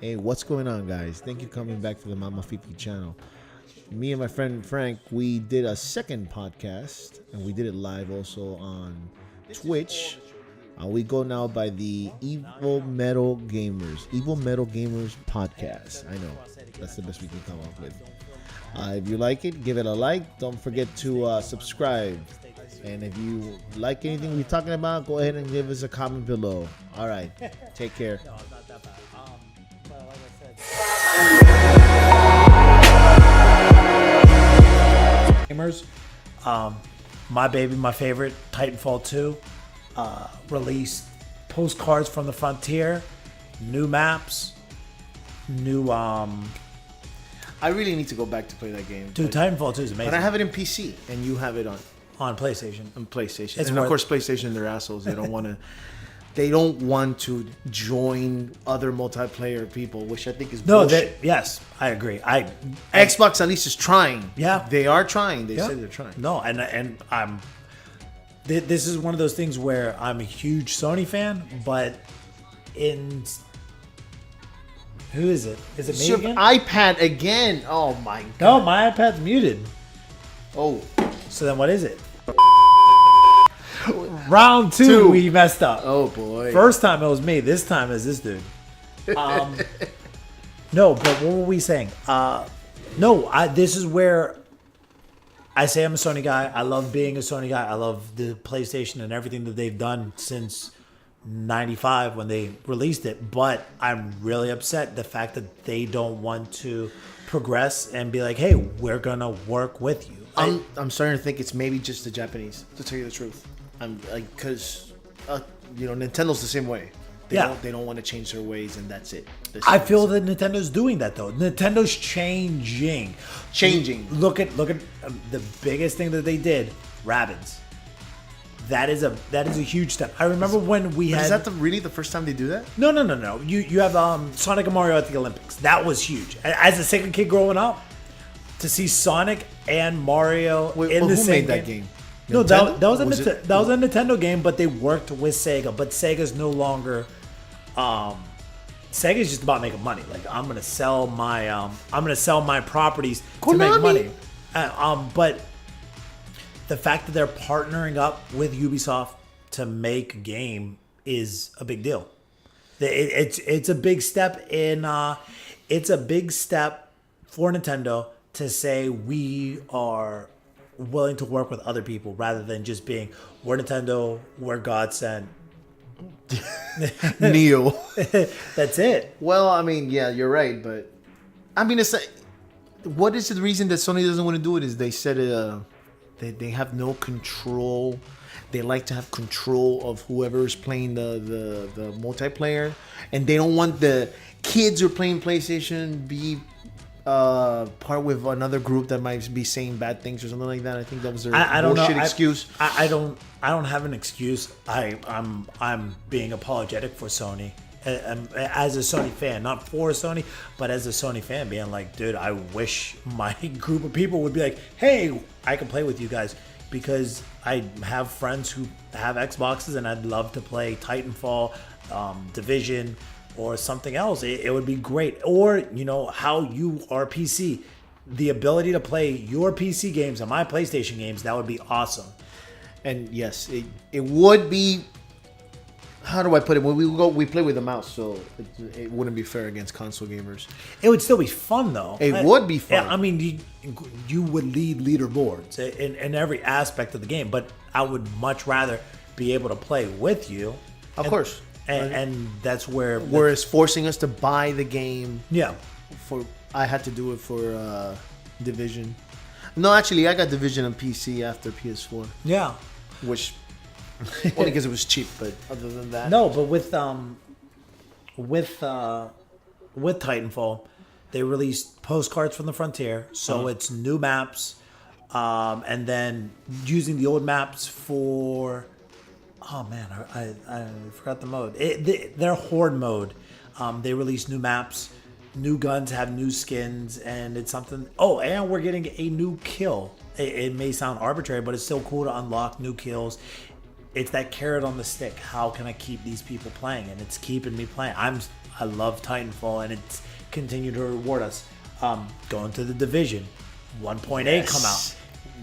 Hey, what's going on, guys? Thank you for coming back to the Mama Fifi channel. Me and my friend Frank, we did a second podcast, and we did it live also on Twitch. We go now by the Evil Metal Gamers podcast. I know that's the best we can come up with. If you like it, give it a like. Don't forget to subscribe. And if you like anything we're talking about, go ahead and give us a comment below. All right, take care. No, it's not that bad. But like I said, gamers, my baby, my favorite, Titanfall 2, released postcards from the frontier, new maps, new I really need to go back to play that game. Dude, Titanfall 2 is amazing. But I have it in PC, and you have it on PlayStation. PlayStation. It's And of course, PlayStation, they're assholes. They don't want to. They don't want to join other multiplayer people, which I think is bullshit. Yes, I agree. Xbox at least is trying. Yeah. They are trying. They Yeah. say they're trying. No, and I'm. This is one of those things where I'm a huge Sony fan, but who is it? Is it me Your again? iPad again. Oh my god. No, my iPad's muted. Oh. So then what is it? Round two, we messed up. Oh boy. First time it was me. This time is this dude. No, but what were we saying? This is where I say I'm a Sony guy. I love being a Sony guy. I love the PlayStation and everything that they've done since '95 when they released it. But I'm really upset the fact that they don't want to progress and be like, hey, we're gonna work with you. I'm starting to think it's maybe just the Japanese, to tell you the truth. I'm like, because Nintendo's the same way. They don't want to change their ways, and that's it. I feel that Nintendo's doing that though. Nintendo's changing. Look at the biggest thing that they did, Rabbids. That is a huge step. I remember when we had. Is that really the first time they do that? No. You have Sonic and Mario at the Olympics. That was huge. As a second kid growing up, to see Sonic and Mario in the who same made that game? No, that was a Nintendo game, but they worked with Sega. But Sega's no longer. Sega's just about making money. Like I'm gonna sell my properties to make money. But the fact that they're partnering up with Ubisoft to make a game is a big deal. It's a big step in. It's a big step for Nintendo to say we are willing to work with other people rather than just being we're Nintendo, we're God sent. Neo. That's it. Well, I mean, yeah, you're right, but I mean, it's like, what is the reason that Sony doesn't want to do it? Is they said they have no control. They like to have control of whoever is playing the multiplayer, and they don't want the kids who are playing PlayStation be part with another group that might be saying bad things or something like that. I think that was their bullshit excuse. I don't have an excuse. I'm being apologetic for Sony. As a Sony fan, not for Sony, but as a Sony fan, being like, dude, I wish my group of people would be like, hey, I can play with you guys, because I have friends who have Xboxes and I'd love to play Titanfall, Division, or something else. It would be great. Or, how you are PC, the ability to play your PC games and my PlayStation games, that would be awesome. And yes, it would be. How do I put it? When we play with the mouse, so it wouldn't be fair against console gamers. It would still be fun, though. It would be fun. I mean, you would lead leaderboards in every aspect of the game, but I would much rather be able to play with you. Of course. And that's where. Whereas forcing us to buy the game. Yeah. I had to do it for Division. No, actually, I got Division on PC after PS4. Yeah. Which. Only because it was cheap, but other than that, no. But with Titanfall, they released postcards from the frontier, so it's new maps, and then using the old maps for. Oh man, I forgot the mode. Their horde mode. They released new maps, new guns have new skins, and it's something. Oh, and we're getting a new kill. It may sound arbitrary, but it's still cool to unlock new kills. It's that carrot on the stick. How can I keep these people playing? And it's keeping me playing. I love Titanfall, and it's continued to reward us. Going to the Division, 1.8 come out.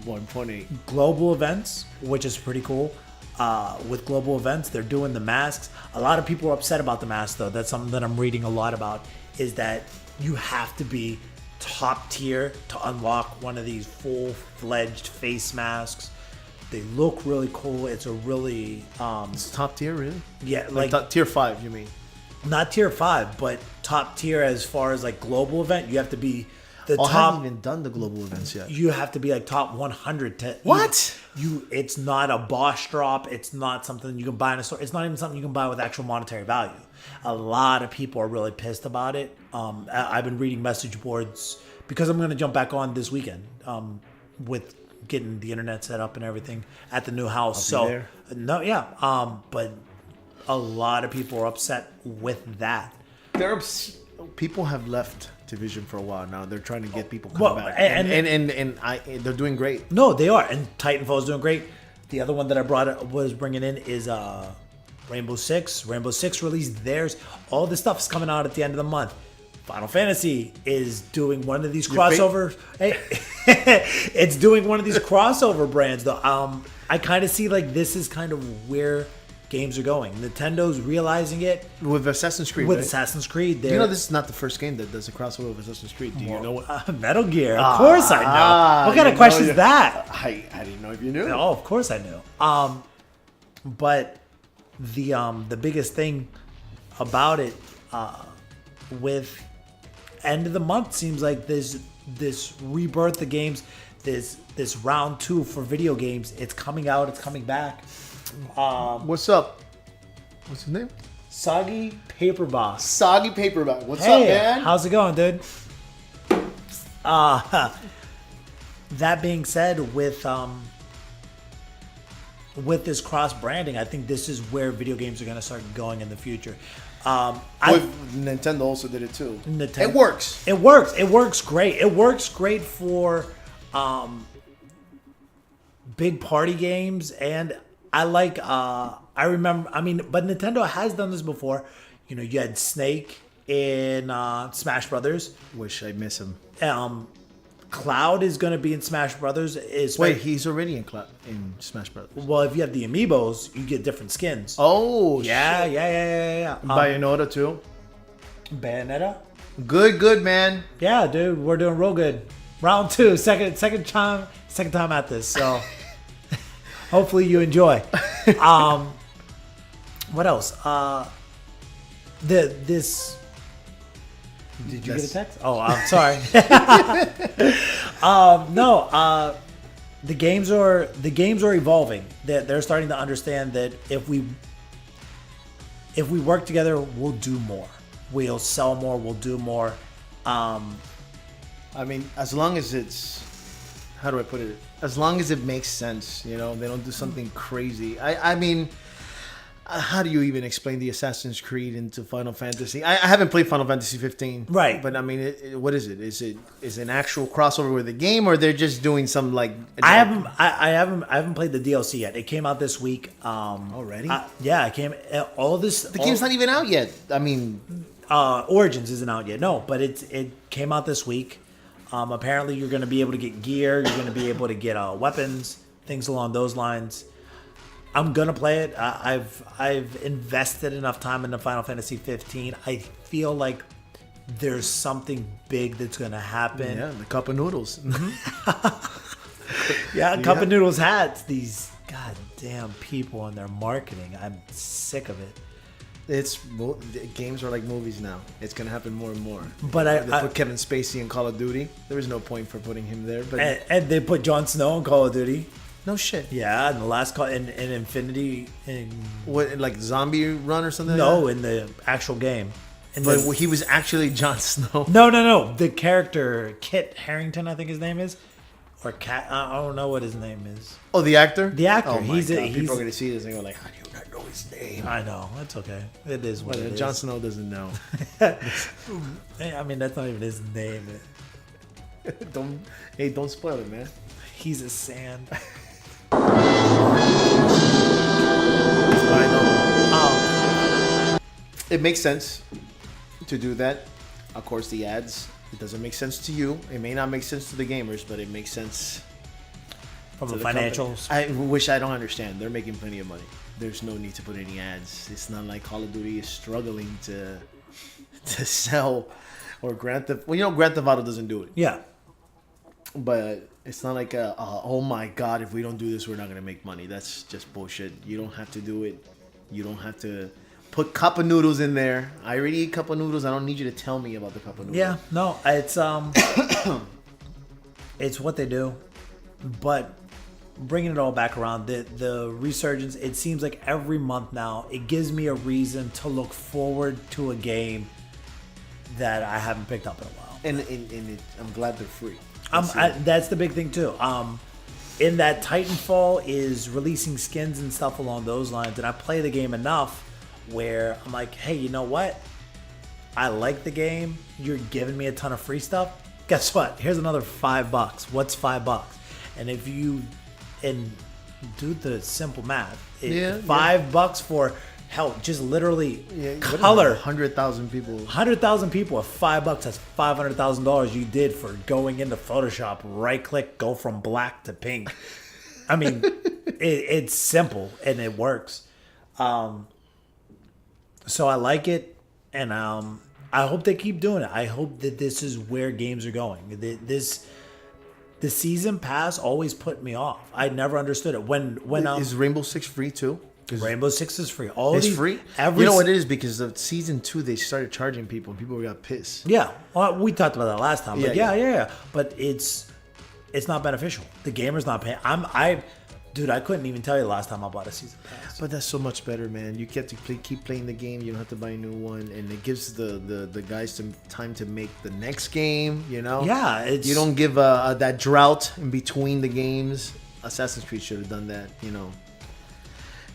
1.8. Global events, which is pretty cool. With global events, they're doing the masks. A lot of people are upset about the masks, though. That's something that I'm reading a lot about, is that you have to be top tier to unlock one of these full-fledged face masks. They look really cool. It's a really It's top tier, really? yeah, Like tier 5, you mean? not tier 5, but top tier as far as like global event. You have to be the I top. haven't even done the global events yet. You have to be like top 100 to What? It's not a boss drop. It's not something you can buy in a store. It's not even something you can buy with actual monetary value. A lot of people are really pissed about it. I've been reading message boards because I'm going to jump back on this weekend with getting the internet set up and everything at the new house. I'll be So there. no, yeah, but a lot of people are upset with that. People have left Division for a while now. They're trying to get people come Well, back, and they're doing great. No, they are, and Titanfall is doing great. The other one that I was bringing in is Rainbow Six. Rainbow Six released theirs. All this stuff is coming out at the end of the month. Final Fantasy is doing one of these crossovers. Hey, it's doing one of these crossover brands, though. I kind of see like this is kind of where games are going. Nintendo's realizing it With Assassin's Creed, with right? Assassin's Creed. You know, this is not the first game that does a crossover with Assassin's Creed. Do you know what? Metal Gear. Of course I know. What kind of question is that? I didn't know if you knew. Oh, of course I knew. But the biggest thing about it with end of the month seems like this rebirth of games, this round 2 for video games. It's coming out. It's coming back. What's up? What's his name? Soggy Paper Boss. Soggy Paperback. What's Hey, up, man? how's it going, dude? That being said, with this cross branding, I think this is where video games are going to start going in the future. Nintendo also did it too. Nintendo- It works. It works. It works great. It works great for big party games, and I like. I remember. I mean, but Nintendo has done this before. You know, you had Snake in Smash Brothers. Wish I miss him. Cloud is going to be in Smash Brothers. Wait, he's already in Smash Brothers. Well, if you have the amiibos, you get different skins. Oh, yeah. Bayonetta too. Bayonetta. Good, man. Yeah, dude, we're doing real good. Round 2, second time at this. So hopefully you enjoy. What else? This. Did you get a text? Oh, I'm sorry. No. The games are evolving. They're starting to understand that if we work together, we'll do more. We'll sell more. We'll do more. I mean, as long as it's, how do I put it? As long as it makes sense, you know, they don't do something crazy. I mean, how do you even explain the Assassin's Creed into Final Fantasy? I haven't played Final Fantasy 15, Right? But I mean, what is it? Is it an actual crossover with the game, or they're just doing some like? I haven't played the DLC yet. It came out this week. Already? Yeah, it came. All this. The game's not even out yet. I mean, Origins isn't out yet. No, but it came out this week. Apparently, you're going to be able to get gear. You're going to be able to get weapons, things along those lines. I'm gonna play it. I've invested enough time into Final Fantasy 15. I feel like there's something big that's gonna happen. yeah, the cup of noodles. Yeah, Cup of Noodles hats. These goddamn people and their marketing. I'm sick of it. Games are like movies now. It's gonna happen more and more. But They put Kevin Spacey in Call of Duty. There was no point for putting him there. But and they put Jon Snow in Call of Duty. no shit. Yeah, in the last call in Infinity. What, like Zombie Run or something? No, like in the actual game. that? But he was actually Jon Snow. No. The character Kit Harington, I think his name is, or Cat. I don't know what his name is. Oh, the actor. The actor. Oh my God. He's. People are gonna see this and go like, "How do you not know his name?" I know. It's okay. It is what it is. Jon Snow doesn't know. I mean, that's not even his name. Don't spoil it, man. He's a sand. I know. It makes sense. to do that. Of course, the ads. It doesn't make sense to you. It may not make sense to the gamers, but it makes sense From to the company. financials. Which I don't understand. They're making plenty of money. There's no need to put any ads. It's not like Call of Duty is struggling to sell, or Grand Theft. Well, Grand Theft Auto doesn't do it. Yeah. But it's not like oh my god, if we don't do this, we're not gonna make money. That's just bullshit. You don't have to do it. You don't have to put cup of noodles in there. I already eat cup of noodles. I don't need you to tell me about the cup of noodles. Yeah, no, it's it's what they do. But bringing it all back around, the resurgence, it seems like every month now, it gives me a reason to look forward to a game that I haven't picked up in a while. And I'm glad they're free. That's the big thing too. In that Titanfall is releasing skins and stuff along those lines, and I play the game enough where I'm like, hey, you know what? I like the game. You're giving me a ton of free stuff. Guess what? Here's another $5. What's $5? And if you do the simple math, $5 for hell, just literally color 100,000 people. 100,000 people at $5. That's $500,000 you did for going into Photoshop, right click, go from black to pink. I mean, it's simple and it works. So I like it, and I hope they keep doing it. I hope that this is where games are going. The season pass always put me off. I never understood it. When Is Rainbow Six free too? Rainbow Six is free. It's free. You know what it is, because of season 2 they started charging people, and people got pissed. Yeah, well, we talked about that last time. But Yeah. yeah. But it's not beneficial. The gamer's not paying. Dude, I couldn't even tell you the last time I bought a season pass. But that's so much better, man. You get to keep playing the game. You don't have to buy a new one, and it gives the guys some time to make the next game. Yeah, you don't give that drought in between the games. Assassin's Creed should have done that.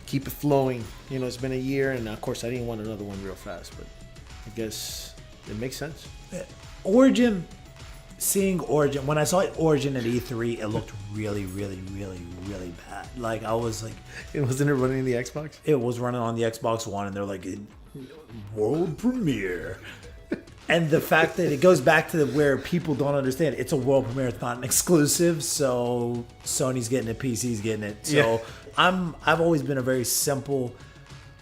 Keep it flowing. It's been a year, and of course I didn't want another one real fast, but I guess it makes sense. Seeing Origin, when I saw Origin at E3, it looked really, really, really, really bad. Like, I was like... Wasn't it running the Xbox? It was running on the Xbox One, and they're like, world premiere. And the fact that it goes back to where people don't understand, it's a world premiere, it's not an exclusive, so Sony's getting it, PC's getting it. So I've always been a very simple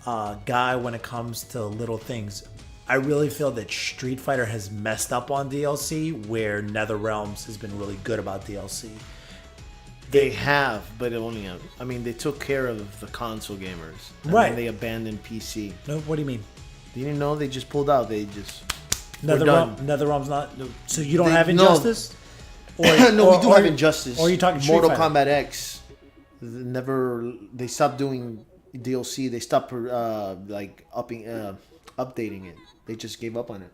guy when it comes to little things. I really feel that Street Fighter has messed up on DLC, where NetherRealms has been really good about DLC. They have, but they took care of the console gamers. Right. And they abandoned PC. No, what do you mean? You didn't know? They just pulled out. They just... NetherRealms not... So you don't have Injustice? No, we do have Injustice. Or are you talking Street Mortal Fighter? Kombat X. They stopped doing DLC. They stopped updating it. They just gave up on it.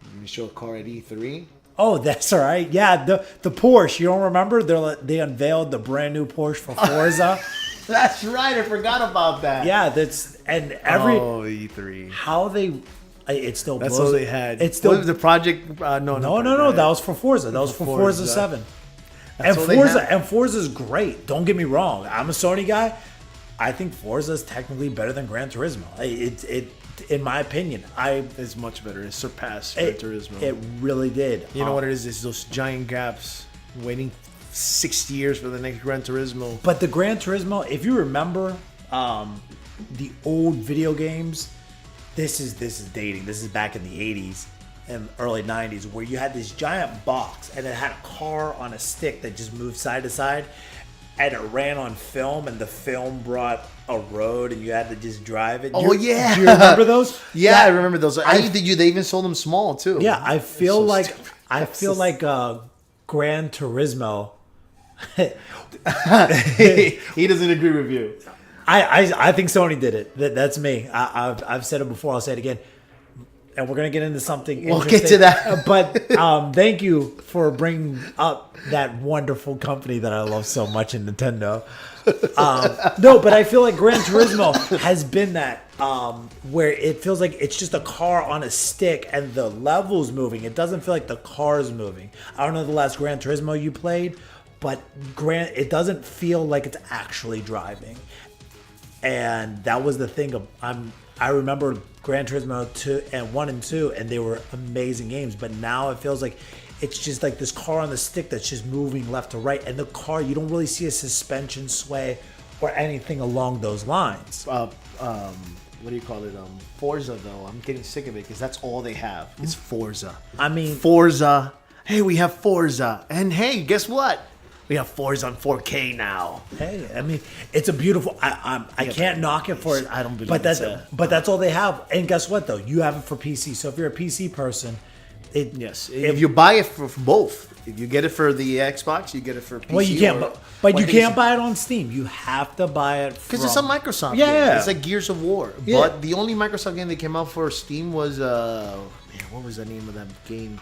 Let me show a car at E3. Oh, that's all right. Yeah, the Porsche. You don't remember? They unveiled the brand new Porsche for Forza. That's right. I forgot about that. Yeah, E3. How they... It still blows. That's all they had. It's still... What was the project? No. That was for Forza. That was for Forza 7. And Forza's great. Don't get me wrong. I'm a Sony guy. I think Forza is technically better than Gran Turismo. It in my opinion, it's much better. It surpassed Gran Turismo. It really did. You know what it is? It's those giant gaps, waiting 60 years for the next Gran Turismo. But the Gran Turismo, if you remember, the old video games, this is dating. This is back in the 80s and early 90s, where you had this giant box and it had a car on a stick that just moved side to side. And it ran on film, and the film brought a road, and you had to just drive it. Oh, yeah. Do you remember those? Yeah, I remember those. They even sold them small, too. Yeah, I feel like Gran Turismo. He doesn't agree with you. I think Sony did it. That's me. I've said it before. I'll say it again. And we're going to get into something We'll get to that. But thank you for bringing up that wonderful company that I love so much in Nintendo. No, but I feel like Gran Turismo has been that where it feels like it's just a car on a stick and the level's moving. It doesn't feel like the car's moving. I don't know the last Gran Turismo you played, but it doesn't feel like it's actually driving. And that was the thing. I remember Gran Turismo 2 and 1 and 2, and they were amazing games. But now it feels like it's just like this car on the stick that's just moving left to right, and the car, you don't really see a suspension sway or anything along those lines. What do you call it? Forza, though. I'm getting sick of it because that's all they have. It's Forza. I mean, Forza. Hey, we have Forza, and hey, guess what? We have Forza on 4K now. hey, I mean, it's a beautiful. I can't knock it for it. I don't believe but that's it's but that's all they have. And guess what though? You have it for PC. So if you're a PC person, Yes. If you buy it for both, if you get it for the Xbox, you get it for PC. well, you can't. or- But you can't buy it on Steam. You have to buy it because it's a Microsoft Yeah, game. yeah. It's like Gears of War. Yeah. But the only Microsoft game that came out for Steam was man, what was the name of that game?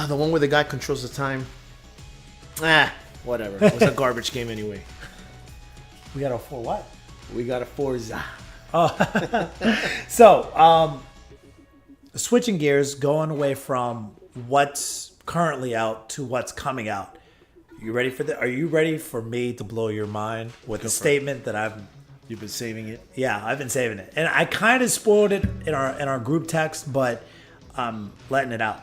The one where the guy controls the time. Whatever. It was a garbage game anyway. We got a for what? We got a Forza. So, switching gears, going away from what's currently out to what's coming out. You ready for that? Are you ready for me to blow your mind with a statement that You've been saving it. Yeah, I've been saving it, and I kind of spoiled it in our group text, but I'm letting it out.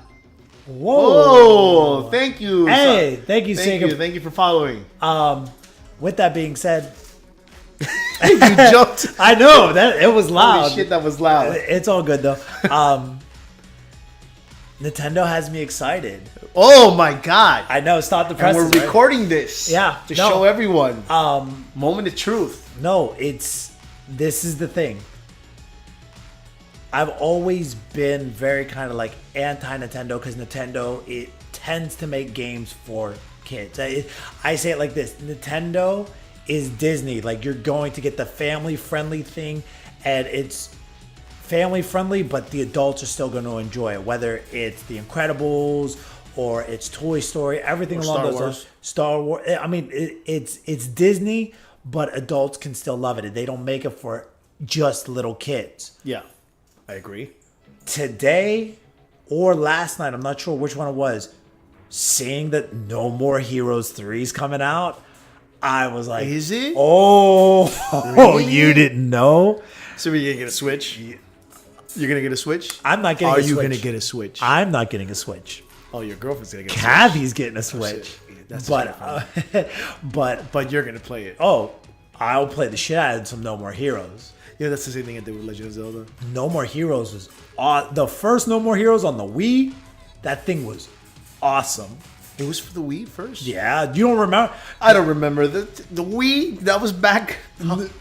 Oh, thank you. Hey, thank you, Thank Jacob. you. Thank you for following. With that being said, You jumped. I know that it was loud. Holy shit, that was loud. It's all good though. Nintendo has me excited. Oh my god. I know. Stop the And presses. we're right? recording this. Yeah, To no. show everyone. Moment of truth. No, this is the thing. I've always been very kind of like anti-Nintendo because Nintendo, it tends to make games for kids. I say it like this. Nintendo is Disney. Like, you're going to get the family-friendly thing, and it's family-friendly, but the adults are still going to enjoy it, whether it's The Incredibles or it's Toy Story, everything Or along Star those Wars. lines. Star Wars. I mean, it's Disney, but adults can still love it. They don't make it for just little kids. Yeah. I agree. Today or last night, I'm not sure which one it was, seeing that No More Heroes 3 is coming out, I was like, Is it? Oh, Really? you didn't know? So you're gonna get a Switch? You're gonna get a Switch? I'm not getting Are a you Switch. gonna get a Switch? I'm not getting a Switch. Oh, your girlfriend's gonna get a Switch. Kathy's getting a Switch. shit. That's but But you're gonna play it. I'll play the shit out of some No More Heroes. Yeah, that's the same thing I did with Legend of Zelda. No More Heroes was the first No More Heroes on the Wii. That thing was awesome. It was for the Wii first? Yeah, you don't remember? I don't remember. The Wii, that was back in the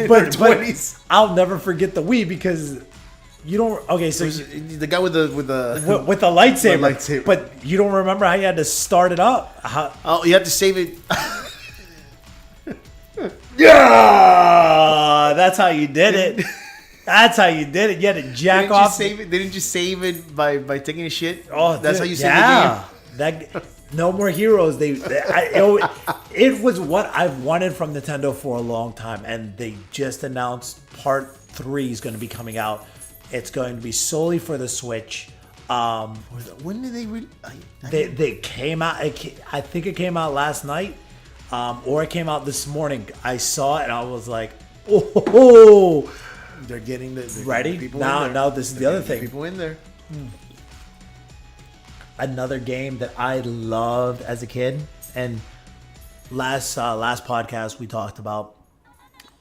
But 20s. I'll never forget the Wii because you don't. Okay, so The guy with the with the lightsaber, The lightsaber. but you don't remember how you had to start it up. Oh, you have to save it. Yeah, that's how you did it. That's how you did it. You had to jack Didn't you off. save it? Didn't you save it by taking a shit? Oh, that's dude, how you save the game. That No More Heroes. It was what I've wanted from Nintendo for a long time, and they just announced Part 3 is going to be coming out. It's going to be solely for the Switch. When did they? They came out. I think it came out last night, or it came out this morning. I saw it and I was like, "Oh, They're getting the ready people now." in there. Now this is the other thing. People in there. Another game that I loved as a kid, and last podcast we talked about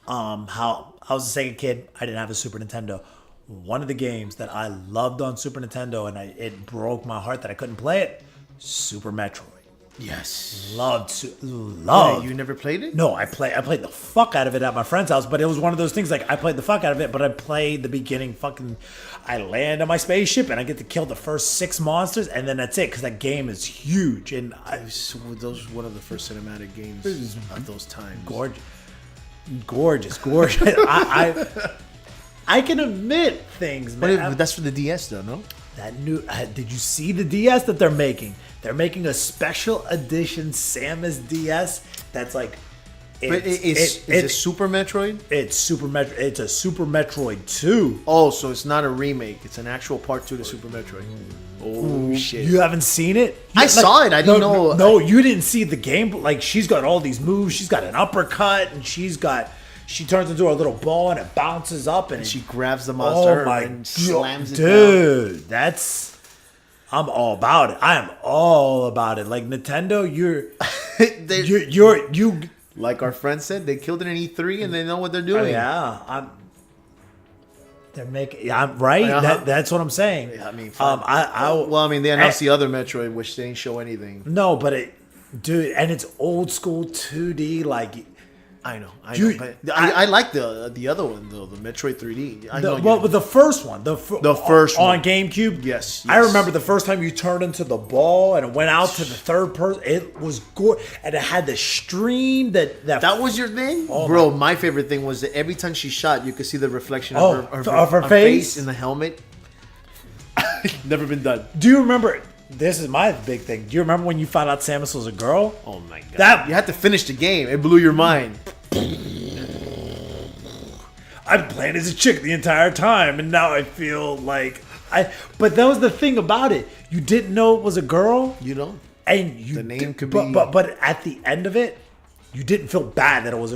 how I was a Sega kid. I didn't have a Super Nintendo. One of the games that I loved on Super Nintendo, and it broke my heart that I couldn't play it, Super Metroid. Yes. Loved. You never played it? No, I played the fuck out of it at my friend's house, but it was one of those things like I played the fuck out of it, but I played the beginning fucking. I land on my spaceship and I get to kill the first 6 monsters, and then that's it because that game is huge and Those were one of the first cinematic games of those times. gorgeous. I can admit things, man. But that's for the DS, though, no? That new. Did you see the DS that they're making? They're making a special edition Samus DS that's like. But it's a Super Metroid? It's Super Metroid. It's a Super Metroid 2. Oh, so it's not a remake. It's an actual part 2 to Super Metroid. Oh, shit. You haven't seen it? I saw it. I didn't know. No, you didn't see the game. Like, she's got all these moves. She's got an uppercut, and she's got she turns into a little ball and it bounces up and She grabs the monster and slams it down. dude, I'm all about it. I am all about it. Like Nintendo, you Like our friend said, they killed it in E3 and they know what they're doing. They're making. I'm right. Uh-huh. That's what I'm saying. I mean, they announced the other Metroid, which they didn't show anything. No, but dude, and it's old school 2D. Like, I know. But I like the other one though, the Metroid 3D. But the first one, the first one on GameCube. Yes. I remember the first time you turned into the ball and it went out to the third person. It was gorgeous, and it had the stream that was your thing, My favorite thing was that every time she shot, you could see the reflection of her face in the helmet. Never been done. Do you remember? This is my big thing. Do you remember when you found out Samus was a girl? Oh my god! You had to finish the game. It blew your mind. I've been playing as a chick the entire time, and now I feel like But that was the thing about it. You didn't know it was a girl. You know, and the name could be. But at the end of it, you didn't feel bad that it was.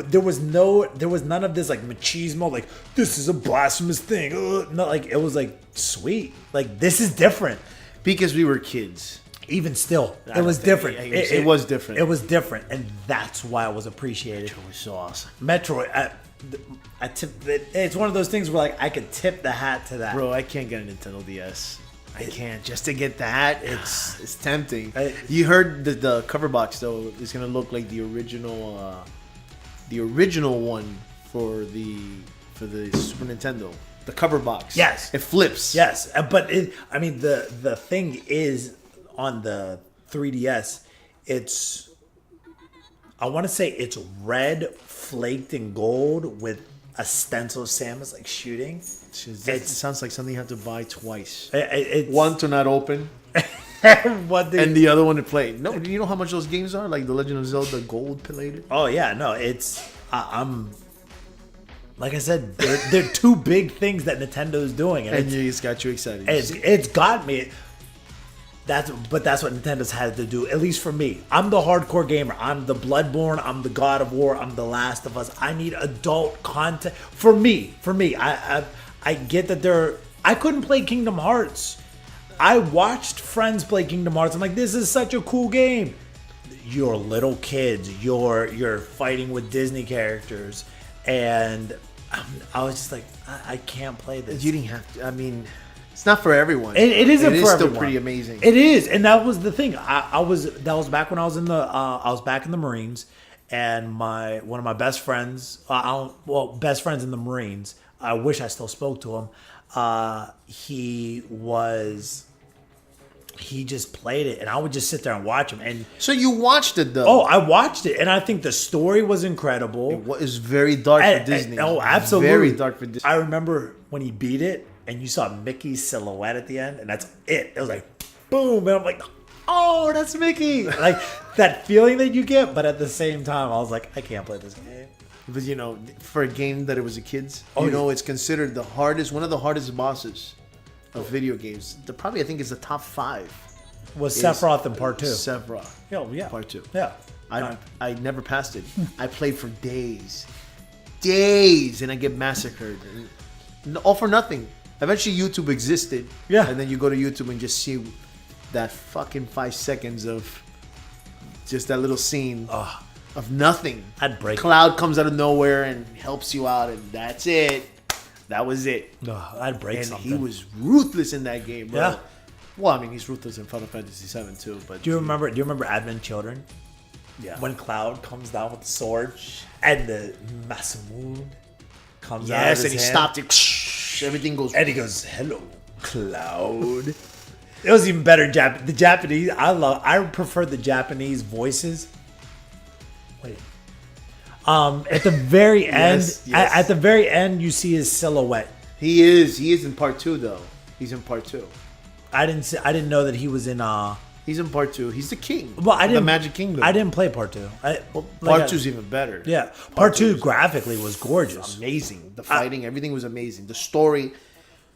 There was none of this like machismo. Like this is a blasphemous thing. No, like it was like sweet. Like this is different. Because we were kids. Even still, it was different. It was different. It was different, and that's why it was appreciated. Metroid was so awesome. Metroid, it's one of those things where like I could tip the hat to that. Bro, I can't get a Nintendo DS. I can't. Just to get that, it's tempting. You heard the cover box though is gonna look like the original one for the Super Nintendo. The cover box. Yes. It flips. Yes, but the thing is on the 3DS, I want to say it's red flaked in gold with a stencil of Samus like shooting. It sounds like something you have to buy twice. It's one to not open. And the other one to play. No, do you know how much those games are? Like The Legend of Zelda Gold plated? Oh yeah, no, I'm like I said, they're two big things that Nintendo's doing, and it's got you excited. It's got me. That's what Nintendo's had to do, at least for me. I'm the hardcore gamer. I'm the Bloodborne. I'm the God of War. I'm the Last of Us. I need adult content for me. I get that I couldn't play Kingdom Hearts. I watched friends play Kingdom Hearts. I'm like, this is such a cool game. You're little kids. You're fighting with Disney characters, and I was just like, I can't play this. You didn't have to. I mean, it's not for everyone. It isn't for everyone. It's still pretty amazing. It is, and that was the thing. That was back when I was back in the Marines, and one of my best friends, best friends in the Marines. I wish I still spoke to him. He just played it, and I would just sit there and watch him. And so you watched it though? Oh, I watched it, and I think the story was incredible. It was very dark for Disney. Oh, absolutely, very dark for Disney. I remember when he beat it, and you saw Mickey's silhouette at the end, and that's it. It was like, boom, and I'm like, oh, that's Mickey. Like that feeling that you get, but at the same time, I was like, I can't play this game. But for a game that it was a kid's, it's considered one of the hardest bosses of video games. I think it's the top 5. Was Sephiroth in part 2? Sephiroth. Yeah. Part 2. Yeah. I never passed it. I played for days, and I get massacred. All for nothing. Eventually, YouTube existed. Yeah. And then you go to YouTube and just see that fucking 5 seconds of just that little scene of nothing. I'd break. Cloud comes out of nowhere and helps you out, and that's it. That was it. I'd break something. He was ruthless in that game, bro. Yeah. Well, I mean, he's ruthless in Final Fantasy VII too. But do you remember Advent Children? Yeah. When Cloud comes down with the sword and the Masamune comes out. Yes, and he stopped it. Everything goes. And he goes, "Hello, Cloud." It was even better. The Japanese. I prefer the Japanese voices. Wait. At the very end, yes. At the very end, you see his silhouette. He is in part 2 though. He's in part 2. I didn't know that he was in. He's in part 2. He's the king. Well, the Magic Kingdom. I didn't play part 2. Part 2's even better. Yeah, part 2 graphically was gorgeous, amazing. The fighting, everything was amazing. The story,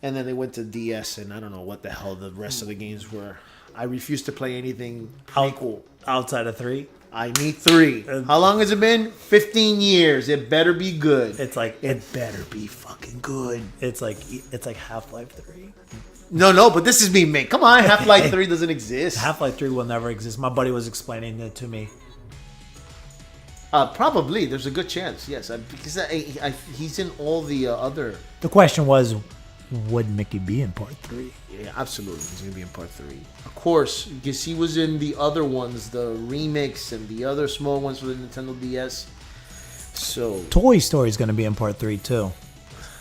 and then they went to DS, and I don't know what the hell the rest of the games were. I refuse to play anything Out- prequel. outside of 3. I need 3. How long has it been? 15 years. It better be good. It's like It better be fucking good. it's like Half-Life 3. No, but this is being made. Come on, Half-Life 3 doesn't exist. Half-Life 3 will never exist. My buddy was explaining it to me. Probably. There's a good chance, yes. Because he's in all the other... The question was, would Mickey be in part 3? Yeah, absolutely. He's going to be in part 3. Of course, because he was in the other ones, the remix and the other small ones for the Nintendo DS. So... Toy Story is going to be in part 3 too.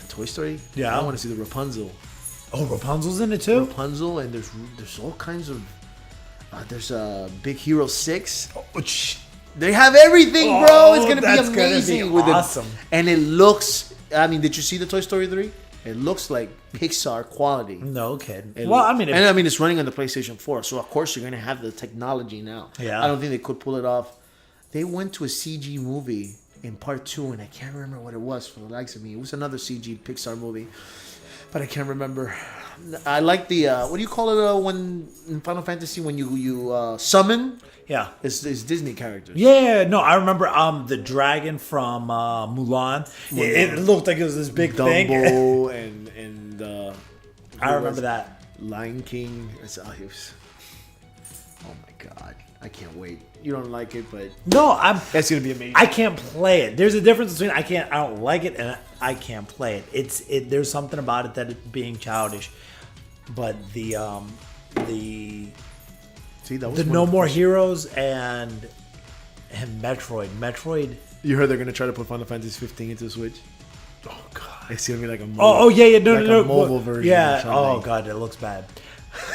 Toy Story? Yeah. I want to see the Rapunzel. Oh, Rapunzel's in it too? Rapunzel, and there's all kinds of... there's Big Hero 6. They have everything, bro. It's going to be that's amazing. gonna be with awesome. And it looks... I mean, did you see the Toy Story 3? It looks like Pixar quality. No kidding. And, Well, I mean, it's running on the PlayStation 4, so of course you're going to have the technology now. Yeah. I don't think they could pull it off. They went to a CG movie in part 2, and I can't remember what it was for the likes of me. It was another CG Pixar movie, but I can't remember. I like the what do you call it when in Final Fantasy when you summon? yeah. It's Disney characters. Yeah, no, I remember the dragon from Mulan. It looked like it was this big thing. Dumbo and I remember that. Lion King. Oh my god, I can't wait. You don't like it, but No, that's gonna be amazing. I can't play it. There's a difference between I don't like it and I can't play it. There's something about it that it's being childish. But the See, that was the one No of the More first- Heroes and Metroid. You heard they're gonna try to put Final Fantasy 15 into the Switch. Oh god. It's gonna be like a mobile, Oh yeah, no, like no, a mobile version. Yeah. or something. Oh god, it looks bad.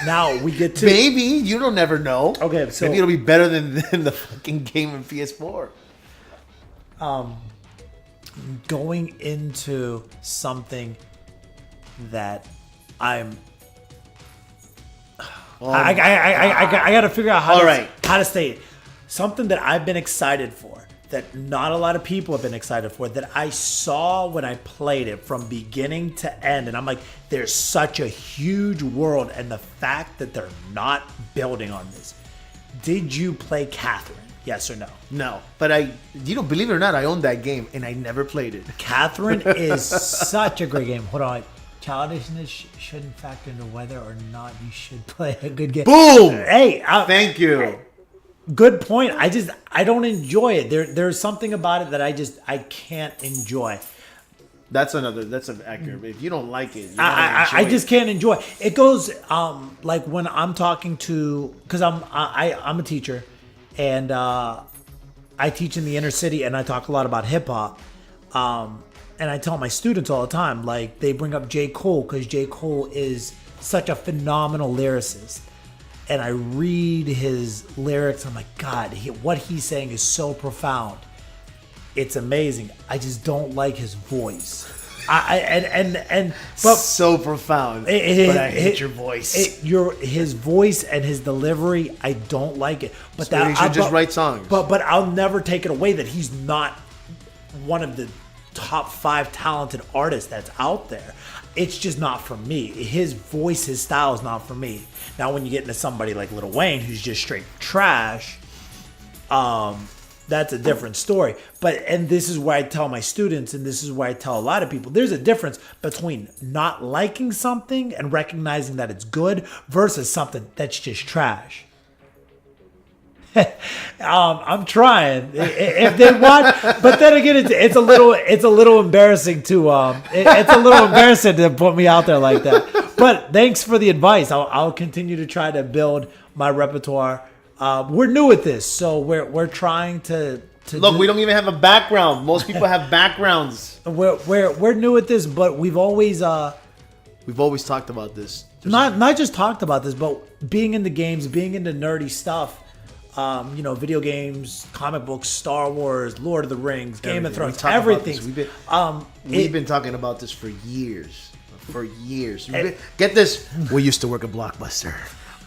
Now we get to Maybe you don't never know. Okay, so- maybe it'll be better than the fucking game in PS4. going into something that I got to figure out All right. how to say it. Something that I've been excited for, that not a lot of people have been excited for, that I saw when I played it from beginning to end, and I'm like, there's such a huge world, and the fact that they're not building on this. Did you play Catherine? Yes or no? No, but believe it or not, I own that game and I never played it. Catherine is such a great game. Hold on. Childishness shouldn't factor into whether or not you should play a good game. Boom! Hey, Thank you. good point. I don't enjoy it. There's something about it that I can't enjoy. That's accurate. If you don't like it, you're not I gonna enjoy just can't enjoy it. It goes like when I'm talking to, because I'm a teacher, and I teach in the inner city, and I talk a lot about hip hop. And I tell my students all the time, like they bring up J. Cole because J. Cole is such a phenomenal lyricist. And I read his lyrics, I'm like, God, what he's saying is so profound. It's amazing. I just don't like his voice. But so profound. But I hate your voice. His voice and his delivery, I don't like it. But So he should just write songs. But I'll never take it away that he's not one of the top 5 talented artists that's out there. It's just not for me. His voice, his style is not for me. Now, when you get into somebody like Lil Wayne, who's just straight trash, that's a different story. And this is where I tell my students, and this is where I tell a lot of people, there's a difference between not liking something and recognizing that it's good versus something that's just trash. I'm trying if they want, but then again, it's a little embarrassing to it's a little embarrassing to put me out there like that. But thanks for the advice. I'll continue to try to build my repertoire. We're new at this, so we're trying to Look, we don't even have a background. Most people have backgrounds. We're new at this, but we've always talked about this. not just talked about this, but being in the games, being into nerdy stuff. Video games, comic books, Star Wars, Lord of the Rings, Game of Thrones, everything. We've been talking about this for years. Get this. We used to work at Blockbuster,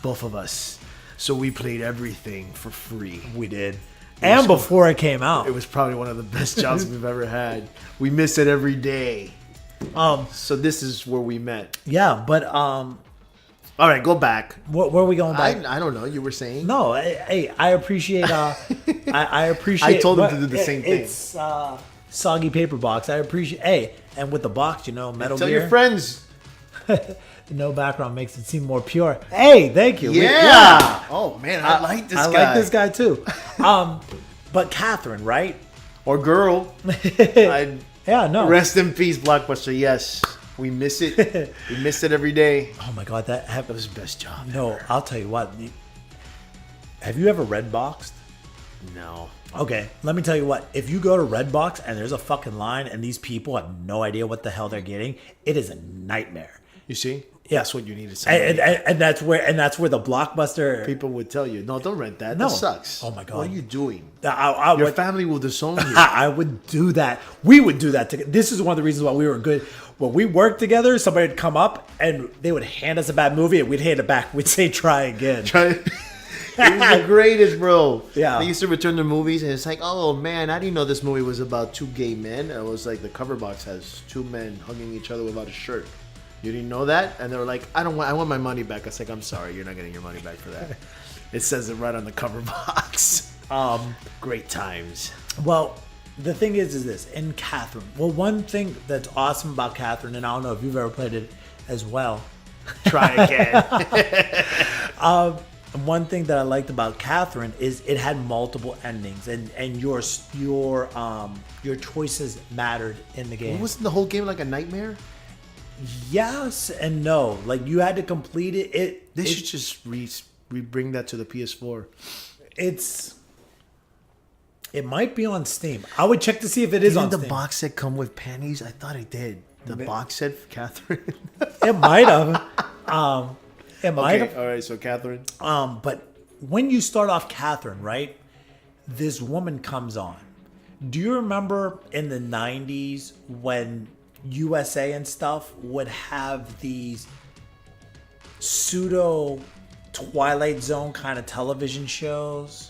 both of us. So we played everything for free. We did. And before it came out. It was probably one of the best jobs we've ever had. We miss it every day. So this is where we met. Yeah, but All right, go back. Where are we going back? I don't know. You were saying. No, hey, I appreciate. I appreciate. I told him to do the same thing. It's soggy paper box. I appreciate. Hey, and with the box, Metal Tell Gear. your friends. No background makes it seem more pure. Hey, thank you. Yeah. Oh man, I like this guy. I like this guy too. But Catherine, right? Or girl. Yeah, no. Rest in peace, Blockbuster. Yes, we miss it. We miss it every day. Oh my god, that was his best job. No, I'll tell you what. Have you ever Redboxed? No. Okay, let me tell you what. If you go to Redbox and there's a fucking line and these people have no idea what the hell they're getting, it is a nightmare. You see? Yeah. That's what you need to say. And that's where the Blockbuster people would tell you, no, don't rent that. No. That sucks. Oh my god. What are you doing? Your family will disown you. I would do that. We would do that. This is one of the reasons why we were good. When we worked together, somebody would come up and they would hand us a bad movie and we'd hand it back. We'd say, try again. It was the greatest, bro. Yeah. They used to return their movies, and it's like, oh man, I didn't know this movie was about two gay men. It was like the cover box has two men hugging each other without a shirt. You didn't know that? And they were like, I want my money back. I was like, I'm sorry, you're not getting your money back for that. It says it right on the cover box. Great times. Well, the thing is this, in Catherine. Well, one thing that's awesome about Catherine, and I don't know if you've ever played it as well. Try again. One thing that I liked about Catherine is it had multiple endings, and your choices mattered in the game. Wasn't the whole game like a nightmare? Yes and no. Like you had to complete it. They should just bring that to the PS4. It might be on Steam. I would check to see if it is on Steam. Didn't the box set come with panties? I thought it did. The box set for Catherine. It might have. It might have. All right, so Catherine. But when you start off Catherine, right? This woman comes on. Do you remember in the 90s when USA and stuff would have these pseudo Twilight Zone kind of television shows?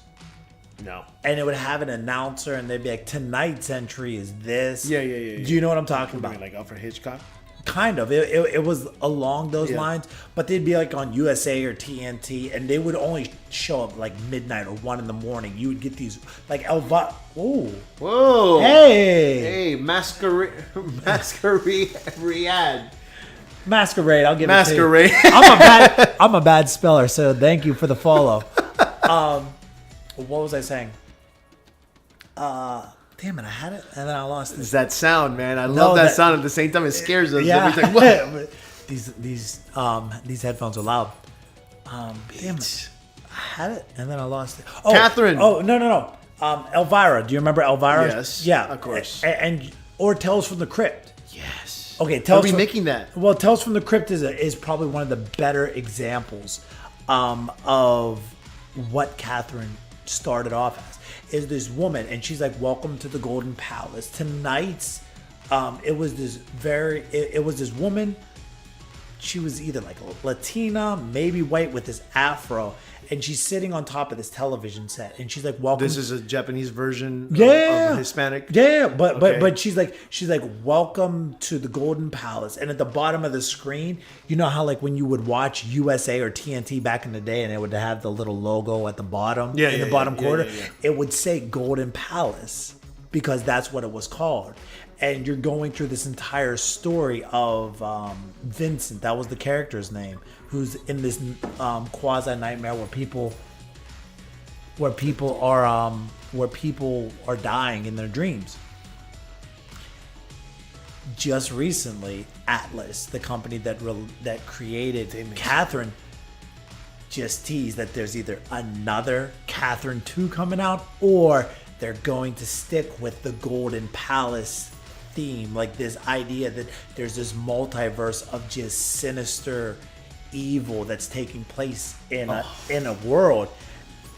No. And it would have an announcer and they'd be like, tonight's entry is this. Yeah. Do you know what I'm talking about? Like Alfred Hitchcock? Kind of. It was along those lines, but they'd be like on USA or TNT, and they would only show up like midnight or 1 a.m. You would get these like Elva. Ooh. Whoa. Hey. Masquerade. Masquerade. I'll give Masquerade. it to you. I'm a bad speller, so thank you for the follow. What was I saying? Damn it, I had it and then I lost it. It's that sound, man. I love that sound. At the same time, it scares us. Yeah. Every time. What? These headphones are loud. Damn it. I had it and then I lost it. Oh, Catherine. Oh, no. Elvira. Do you remember Elvira? Yes. Yeah. Of course. Or Tales from the Crypt. Yes. Okay, Tales from making that. Well, Tales from the Crypt is probably one of the better examples of what Catherine started off as. Is this woman, and she's like, welcome to the Golden Palace. Tonight's it was this woman. She was either like Latina, maybe white, with this afro, and she's sitting on top of this television set, and she's like, welcome. This is a Japanese version of Hispanic. Yeah, but she's like, welcome to the Golden Palace, and at the bottom of the screen, you know how like when you would watch USA or TNT back in the day, and it would have the little logo at the bottom, in the bottom corner, it would say Golden Palace because that's what it was called. And you're going through this entire story of Vincent, that was the character's name, who's in this quasi nightmare where people are dying in their dreams. Just recently, Atlas, the company that created Catherine, just teased that there's either another Catherine 2 coming out, or they're going to stick with the Golden Palace theme, like this idea that there's this multiverse of just sinister evil that's taking place in a world.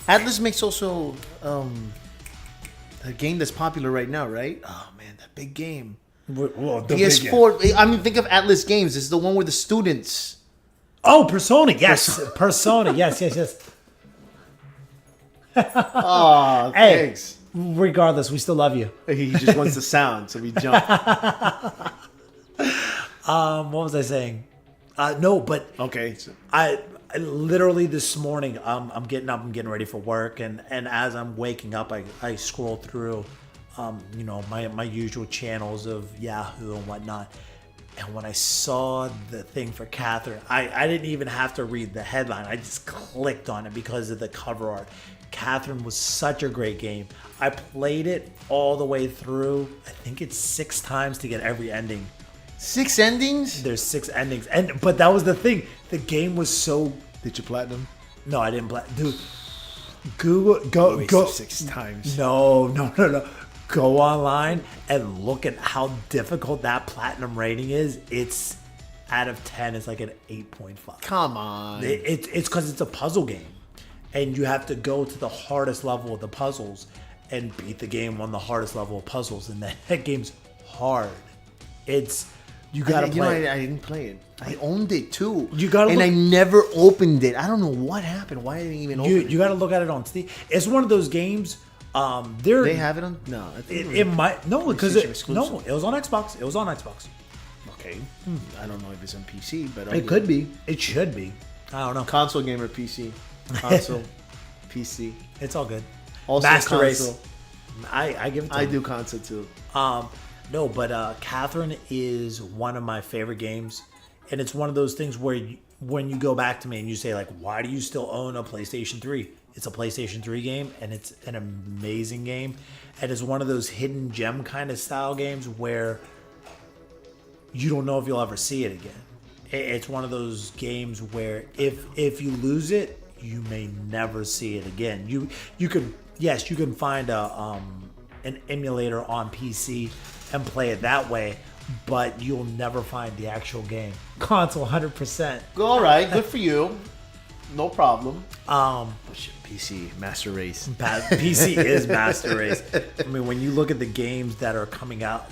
Atlas makes also a game that's popular right now, right? Oh man, that big game. Well, PS4. I mean, think of Atlas Games. It's the one where the students. Oh, Persona. Yes, Persona. Yes. Oh, hey, thanks. Regardless, we still love you. He just wants the sound, so we jump. What was I saying? No, but Okay. I literally this morning, I'm getting up, I'm getting ready for work, and as I'm waking up, I scroll through, my usual channels of Yahoo and whatnot. And when I saw the thing for Catherine, I didn't even have to read the headline. I just clicked on it because of the cover art. Catherine was such a great game. I played it all the way through. I think it's 6 times to get every ending. 6 endings? There's 6 endings, but that was the thing. The game was so. Did you platinum? No, I didn't play. Dude, Google go 6 times. No. Go online and look at how difficult that platinum rating is. It's out of 10. It's like an 8.5. Come on. It's because it's a puzzle game, and you have to go to the hardest level of the puzzles and beat the game on the hardest level of puzzles. And that game's hard. You gotta play. I didn't play it. I owned it too. I never opened it. I don't know what happened. Why I didn't even open it. You gotta look at it on Steam. It's one of those games. They have it on. No, I think it might because it was on Xbox. It was on Xbox. Okay. I don't know if it's on PC, but It could be. It should be. I don't know. Console gamer PC. Console PC. It's all good. Also Master console. Race. I give it to I him. do console too. No, but Catherine is one of my favorite games, and it's one of those things where when you go back to me and you say like, why do you still own a PlayStation 3? It's a PlayStation 3 game, and it's an amazing game, and it's one of those hidden gem kind of style games where you don't know if you'll ever see it again. It's one of those games where if you lose it, you may never see it again. You can find an emulator on PC and play it that way, but you'll never find the actual game. Console 100%. All right, good for you. No problem. PC Master Race. PC is Master Race. I mean, when you look at the games that are coming out,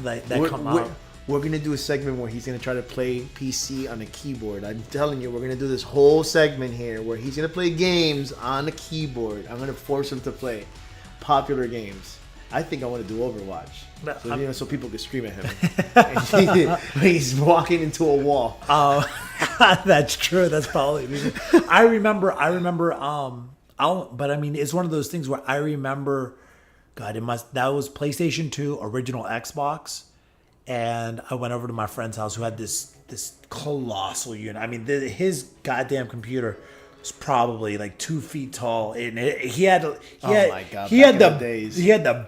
We're gonna do a segment where he's gonna try to play PC on a keyboard. I'm telling you, we're gonna do this whole segment here where he's gonna play games on a keyboard. I'm gonna force him to play popular games. I think I want to do Overwatch, so people can scream at him. He's walking into a wall. That's true. That's probably. I remember. But I mean, it's one of those things where I remember. God, that was PlayStation 2, original Xbox, and I went over to my friend's house who had this colossal unit. I mean, his goddamn computer was probably like 2 feet tall, and he had the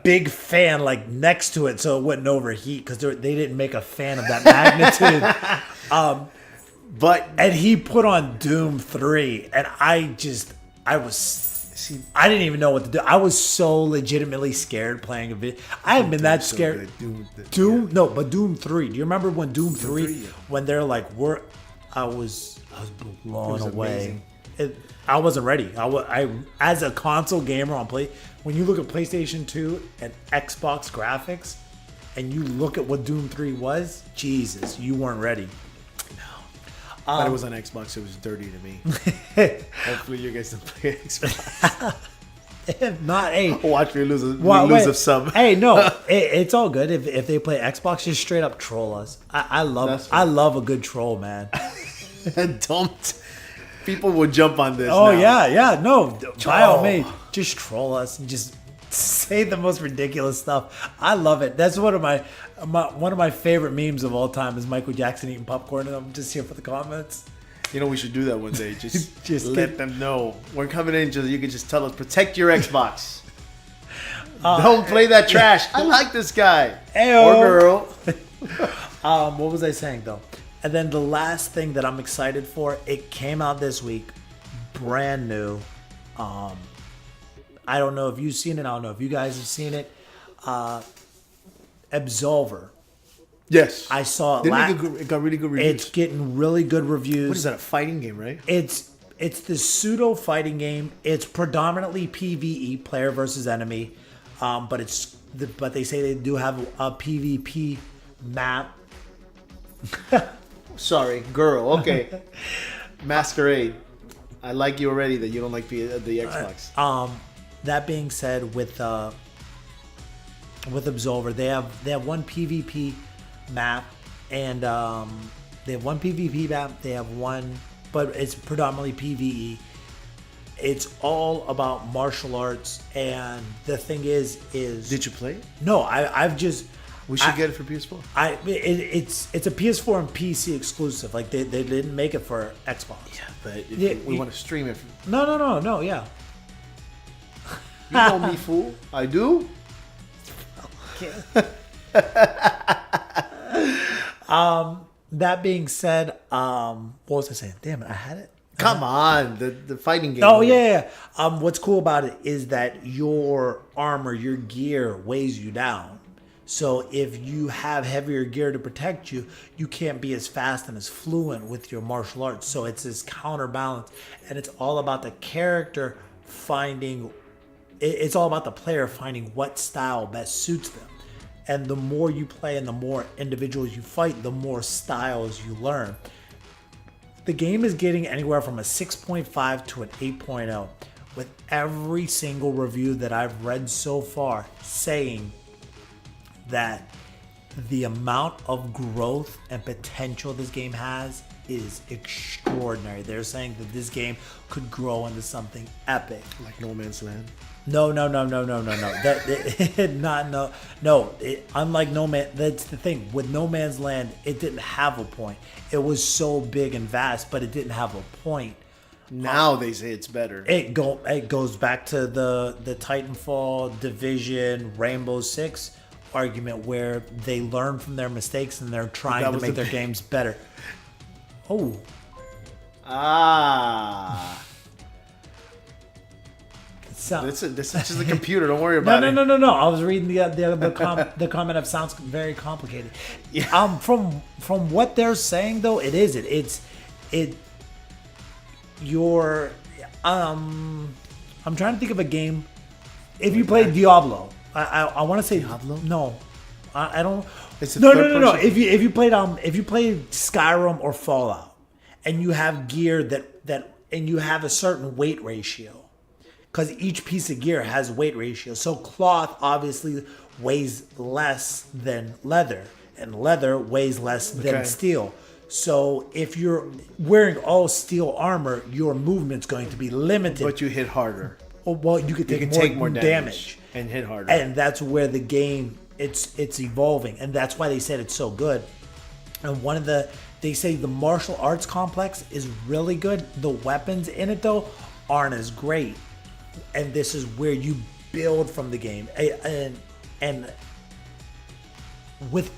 big fan like next to it so it wouldn't overheat because they didn't make a fan of that magnitude. And he put on Doom 3, and I didn't even know what to do. I was so legitimately scared playing a video. I haven't been that scared. Doom 3. Do you remember when Doom 3 when they're like I was blown away. I wasn't ready. I as a console gamer on when you look at PlayStation 2 and Xbox graphics, and you look at what Doom 3 was, Jesus, you weren't ready. But it was on Xbox. It was dirty to me. Hopefully, you guys don't play Xbox. If not, hey, watch me lose a sub. Hey, no, it's all good. If they play Xbox, just straight up troll us. I love a good troll, man. Don't. People will jump on this. Oh now. yeah, no. By all means, just troll us and just say the most ridiculous stuff. I love it. That's one of my favorite memes of all time is Michael Jackson eating popcorn, and I'm just here for the comments. You know, we should do that one day. Just let them know we're coming in. You can just tell us, protect your Xbox. Don't play that trash. I like this guy. Ayo. Or girl. What was I saying though? And then the last thing that I'm excited for, it came out this week, brand new. I don't know if you've seen it. I don't know if you guys have seen it. Absolver. Yes. I saw it. It got really good reviews. It's getting really good reviews. What is that, a fighting game, right? It's the pseudo fighting game. It's predominantly PvE, player versus enemy. But they say they do have a PvP map. Sorry, girl. Okay. Masquerade. I like you already that you don't like the Xbox. That being said, with Absolver, they have one PvP map, and They have one PvP map. They have one, but it's predominantly PvE. It's all about martial arts, and the thing is Did you play it? no, I've just. We should get it for PS4. It's a PS4 and PC exclusive. Like they didn't make it for Xbox. Yeah, but if Yeah, we want to stream it. No. Yeah. You know me, fool. I do. That being said, what was I saying? Damn it, I had it. Come on, the fighting game. Oh yeah. What's cool about it is that your armor, your gear weighs you down. So if you have heavier gear to protect you, you can't be as fast and as fluent with your martial arts. So it's this counterbalance, and it's all about the character finding. It's all about the player finding what style best suits them. And the more you play and the more individuals you fight, the more styles you learn. The game is getting anywhere from a 6.5 to an 8.0, with every single review that I've read so far saying that the amount of growth and potential this game has is extraordinary. They're saying that this game could grow into something epic. Like No Man's Land. No. Unlike No Man, that's the thing. With No Man's Land, it didn't have a point. It was so big and vast, but it didn't have a point. Now they say it's better. It goes back to the Titanfall, Division, Rainbow Six argument, where they learn from their mistakes and they're trying to make their games better. Oh. This is just a computer. Don't worry about it. No. I was reading the comment of sounds very complicated. Yeah. From what they're saying though, it isn't. I'm trying to think of a game. If you play Diablo, I want to say Diablo. No, I don't. It's a no. third-person? If you played Skyrim or Fallout, and you have gear that and you have a certain weight ratio. Because each piece of gear has weight ratio. So cloth obviously weighs less than leather, and leather weighs less than steel. So if you're wearing all steel armor, your movement's going to be limited. But you hit harder. Well, you can take more damage and hit harder. And that's where the game it's evolving, and that's why they said it's so good. And they say the martial arts complex is really good. The weapons in it though aren't as great. And this is where you build from the game. And with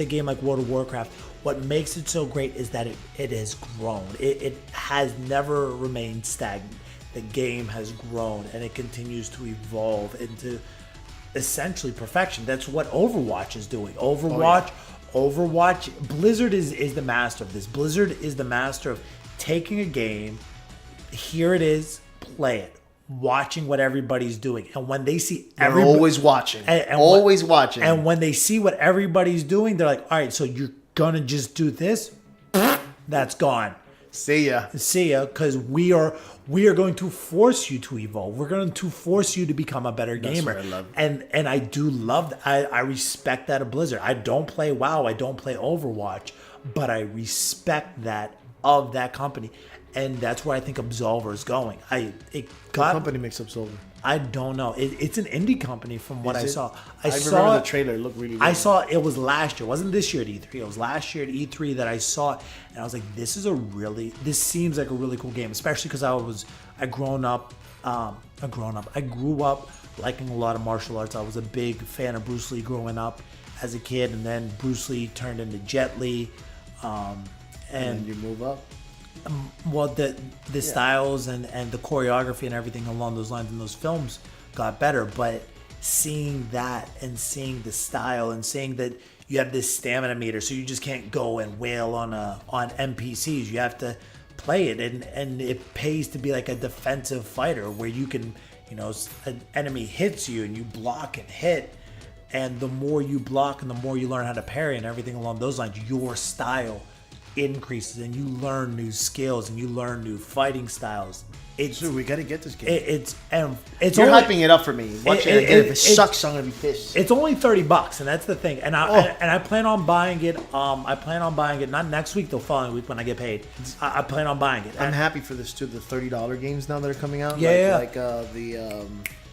a game like World of Warcraft, what makes it so great is that it has grown. It has never remained stagnant. The game has grown, and it continues to evolve into essentially perfection. That's what Overwatch is doing. Overwatch, Blizzard is the master of this. Blizzard is the master of taking a game, here it is, play it. Watching what everybody's doing, and when they see always watching, always watching, and when they see what everybody's doing, they're like, "All right, so you're gonna just do this? That's gone. See ya, because we are going to force you to evolve. We're going to force you to become a better gamer." That's what I love. And I do love that. I respect that of Blizzard. I don't play WoW. I don't play Overwatch, but I respect that of that company. And that's where I think Absolver is going. What company makes Absolver? I don't know. It's an indie company from what I saw. I remember the trailer. It looked really good. I saw it was last year. It wasn't this year at E3. It was last year at E3 that I saw it. And I was like, this seems like a really cool game. Especially because I grew up liking a lot of martial arts. I was a big fan of Bruce Lee growing up as a kid. And then Bruce Lee turned into Jet Li. And then you move up. Well, the styles and the choreography and everything along those lines in those films got better, but seeing that and seeing the style and seeing that you have this stamina meter, so you just can't go and wail on NPCs. You have to play it, and it pays to be like a defensive fighter where you can, an enemy hits you and you block and hit, and the more you block and the more you learn how to parry and everything along those lines, your style increases and you learn new skills and you learn new fighting styles. It's Dude, we gotta get this game. it's You're only, hyping it up for me. Watch it again. If it sucks, I'm gonna be pissed. It's only $30, and that's the thing. And I plan on buying it. I plan on buying it not next week, the following week when I get paid. I plan on buying it. I'm happy for this too. The $30 games now that are coming out. Yeah, like the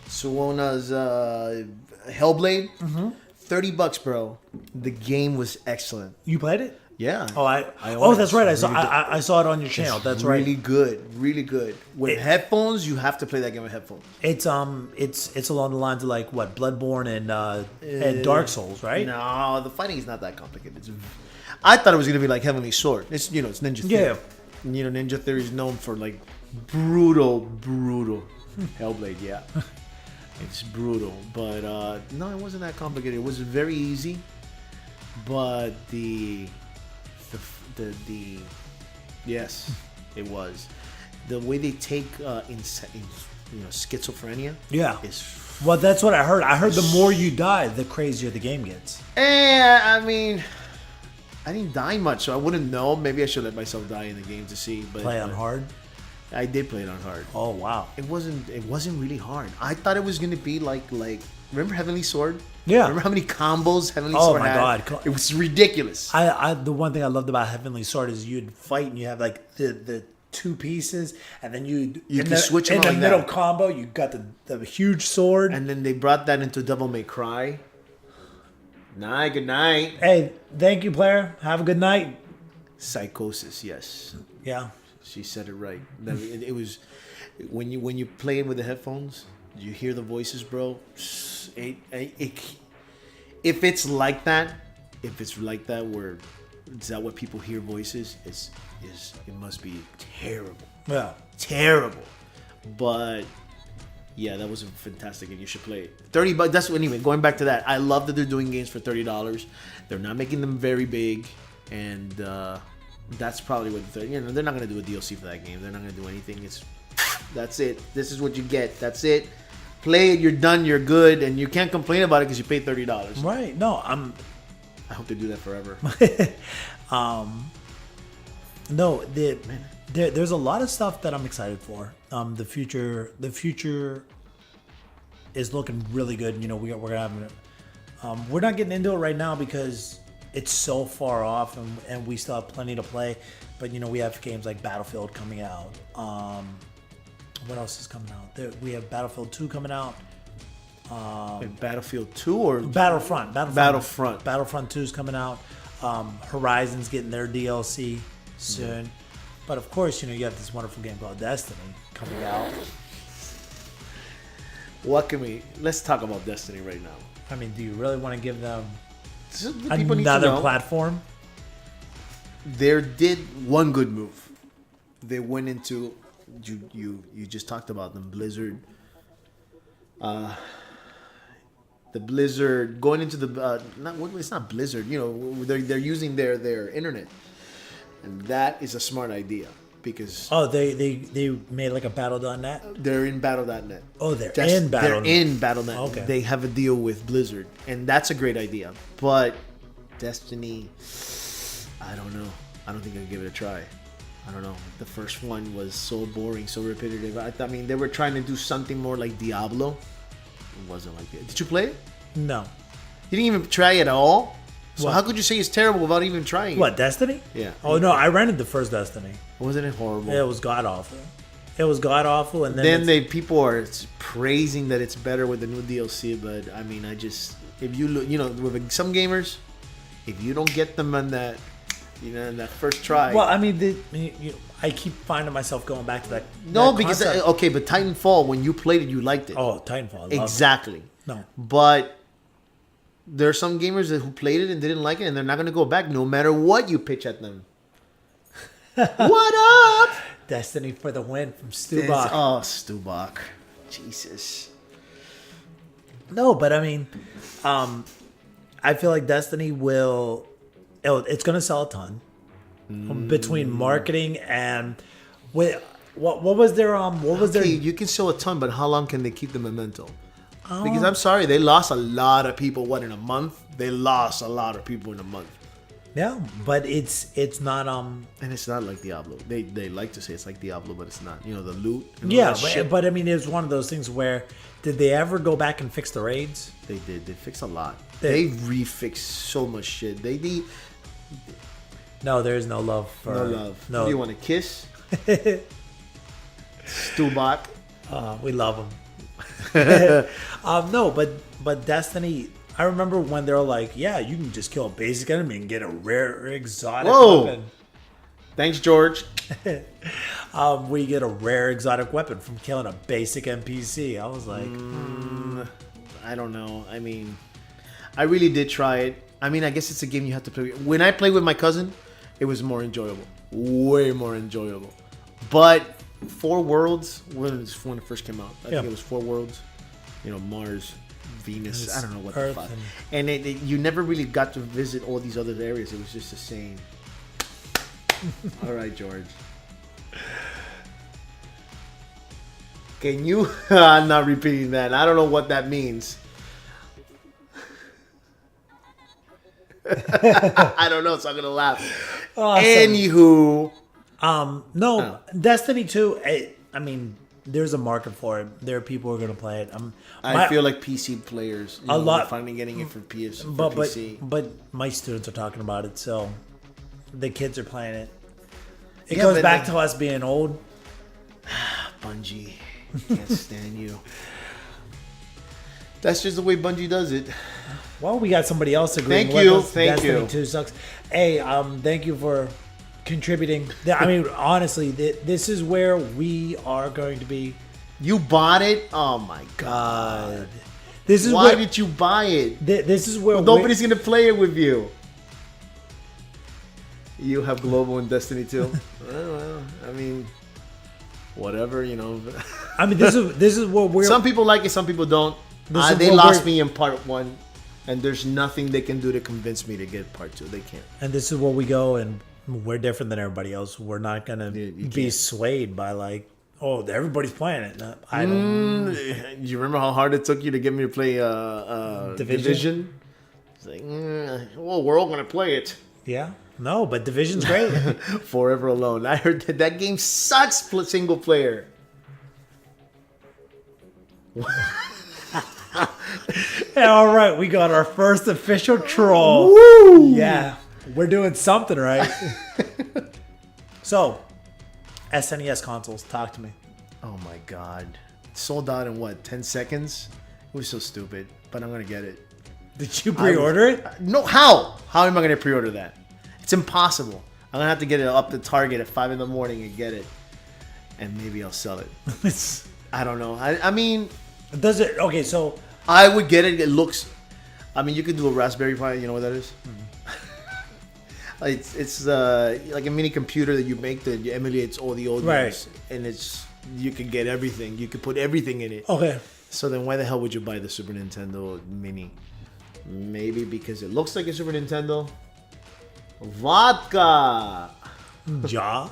Suona's Hellblade. Mm-hmm. $30, bro. The game was excellent. You played it? Yeah. Oh, that's right. I saw it on your channel. That's right. Really good. Really good. With headphones, you have to play that game with headphones. It's along the lines of like what Bloodborne and Dark Souls, right? No, the fighting is not that complicated. I thought it was gonna be like Heavenly Sword. It's it's Ninja Theory. Yeah. Ninja Theory is known for like brutal Hellblade. Yeah, it's brutal. But no, it wasn't that complicated. It was very easy. But the yes, it was. The way they take schizophrenia. Yeah. Is well, that's what I heard. I heard the more you die, the crazier the game gets. I mean, I didn't die much, so I wouldn't know. Maybe I should let myself die in the game to see. But Play on hard. I did play it on hard. Oh wow! It wasn't really hard. I thought it was gonna be like remember Heavenly Sword? Yeah. Remember how many combos Heavenly Oh Sword my had? God. It was ridiculous. The one thing I loved about Heavenly Sword is you'd fight and you have like the two pieces, and then you can switch them in the like middle that. combo. You got the huge sword. And then they brought that into Devil May Cry. Good night. Hey, thank you, player. Have a good night. Psychosis, yes. Yeah. She said it right. It was when you play it with the headphones, you hear the voices, bro. If it's like that, where is that what people hear voices? It must be terrible. Yeah. Terrible. But yeah, that was a fantastic game. You should play it. $30. That's anyway. Going back to that, I love that they're doing games for $30. They're not making them very big, and that's probably what they're not gonna do a DLC for that game. They're not gonna do anything. That's it. This is what you get. That's it. Play it. You're done. You're good, and you can't complain about it because you paid $30. Right. No, I hope they do that forever. No, there's a lot of stuff that I'm excited for. The future is looking really good. We're gonna have it. We're not getting into it right now because it's so far off, and we still have plenty to play. But we have games like Battlefield coming out. What else is coming out? We have Battlefield 2 coming out. Battlefield 2 or Battlefront. Battlefront 2 is coming out. Horizon's getting their DLC soon. Yeah. But of course, you have this wonderful game called Destiny coming out. Let's talk about Destiny right now. I mean, do you really want to give them People another platform? They did one good move. They went into you just talked about them, Blizzard. The Blizzard going into the it's not Blizzard. They're using their internet, and that is a smart idea because they made like a Battle.net. They're in Battle.net. Oh, they're in Battle.net. They're in Battle.net. Okay. They have a deal with Blizzard, and that's a great idea. But Destiny, I don't know. I don't think I'd give it a try. I don't know. The first one was so boring, so repetitive. I mean, they were trying to do something more like Diablo. It wasn't like that. Did you play it? No. You didn't even try it at all? So What? how could you say it's terrible without even trying it? What, Destiny? Yeah. Oh no, I rented the first Destiny. Wasn't it horrible? It was god awful. And then people are praising that it's better with the new DLC, but I mean, if you look, with some gamers, if you don't get them on that, in that first try. Well, I mean, I keep finding myself going back to that. No, that because concept. okay, but Titanfall, when you played it, you liked it. Oh, Titanfall. I love Exactly. it. No. But there are some gamers who played it and didn't like it, and they're not going to go back no matter what you pitch at them. What up? Destiny for the win from Stubach. Oh, Stubach. Jesus. No, but I mean, I feel like Destiny will. It's going to sell a ton between marketing and what was their You can sell a ton, but how long can they keep the memento? Because I'm sorry, they lost a lot of people. In a month? They lost a lot of people in a month. Yeah, but it's not And it's not like Diablo. They like to say it's like Diablo, but it's not. You know, the loot. And all yeah, that shit. but I mean it's one of those things where did they ever go back and fix the raids? They did. They fixed a lot. They- They refixed so much shit. They need No, there is no love for no love. No, Do you want to kiss? Stubach. we love them. No, but Destiny. I remember when they're like, yeah, you can just kill a basic enemy and get a rare exotic Whoa. weapon. Thanks, George. We get a rare exotic weapon from killing a basic NPC. I was like, I don't know. I mean, I really did try it. I mean, I guess it's a game you have to play. When I played with my cousin, it was more enjoyable. Way more enjoyable. But 4 Worlds, when it first came out, I think it was 4 Worlds. You know, Mars, Venus, I don't know what Earth the fuck. And you never really got to visit all these other areas. It was just the same. All right, George. Can you? I'm not repeating that. I don't know what that means. I don't know, so I'm gonna laugh. Awesome. Anywho, no, Destiny 2. I mean, there's a market for it. There are people who are gonna play it. I feel like PC players A lot- are finally getting it for PS, for but PC. but my students are talking about it, so the kids are playing it. It Yeah, goes but back then- to us being old. Bungie, can't stand you. That's just the way Bungie does it. Well, we got somebody else agreeing Thank with you, us. thank Destiny you. 2 sucks. Hey, thank you for contributing. I mean, honestly, this is where we are going to be. You bought it? Oh my god! This is Why where did you buy it? this is where Nobody's gonna play it with you. You have global in Destiny 2. Well, I mean, whatever, you know. I mean, this is what we're. Some people like it, some people don't. This is They what lost we're- me in part 1, and there's nothing they can do to convince me to get part 2. They can't. And this is where we go, and we're different than everybody else. We're not gonna You be can't. swayed by like, oh, everybody's playing it. No, I don't. You remember how hard it took you to get me to play Division? It's like, well, we're all gonna play it. Yeah, no, but Division's great. Forever Alone. I heard that game sucks single player. Yeah, all right, we got our first official troll. Woo! Yeah, we're doing something right. So, SNES consoles, talk to me. Oh my god. Sold out in what, 10 seconds? It was so stupid, but I'm gonna get it. Did you pre-order it? No, how? How am I gonna pre-order that? It's impossible. I'm gonna have to get it up to Target at 5 in the morning and get it. And maybe I'll sell it. I don't know. I mean, Does it? Okay, so I would get it. It looks. I mean, you could do a Raspberry Pi. You know what that is? It's like a mini computer that you make that emulates all the old Right. games, and you can get everything. You could put everything in it. okay. So then, why the hell would you buy the Super Nintendo Mini? Maybe because it looks like a Super Nintendo. Vodka. Ja.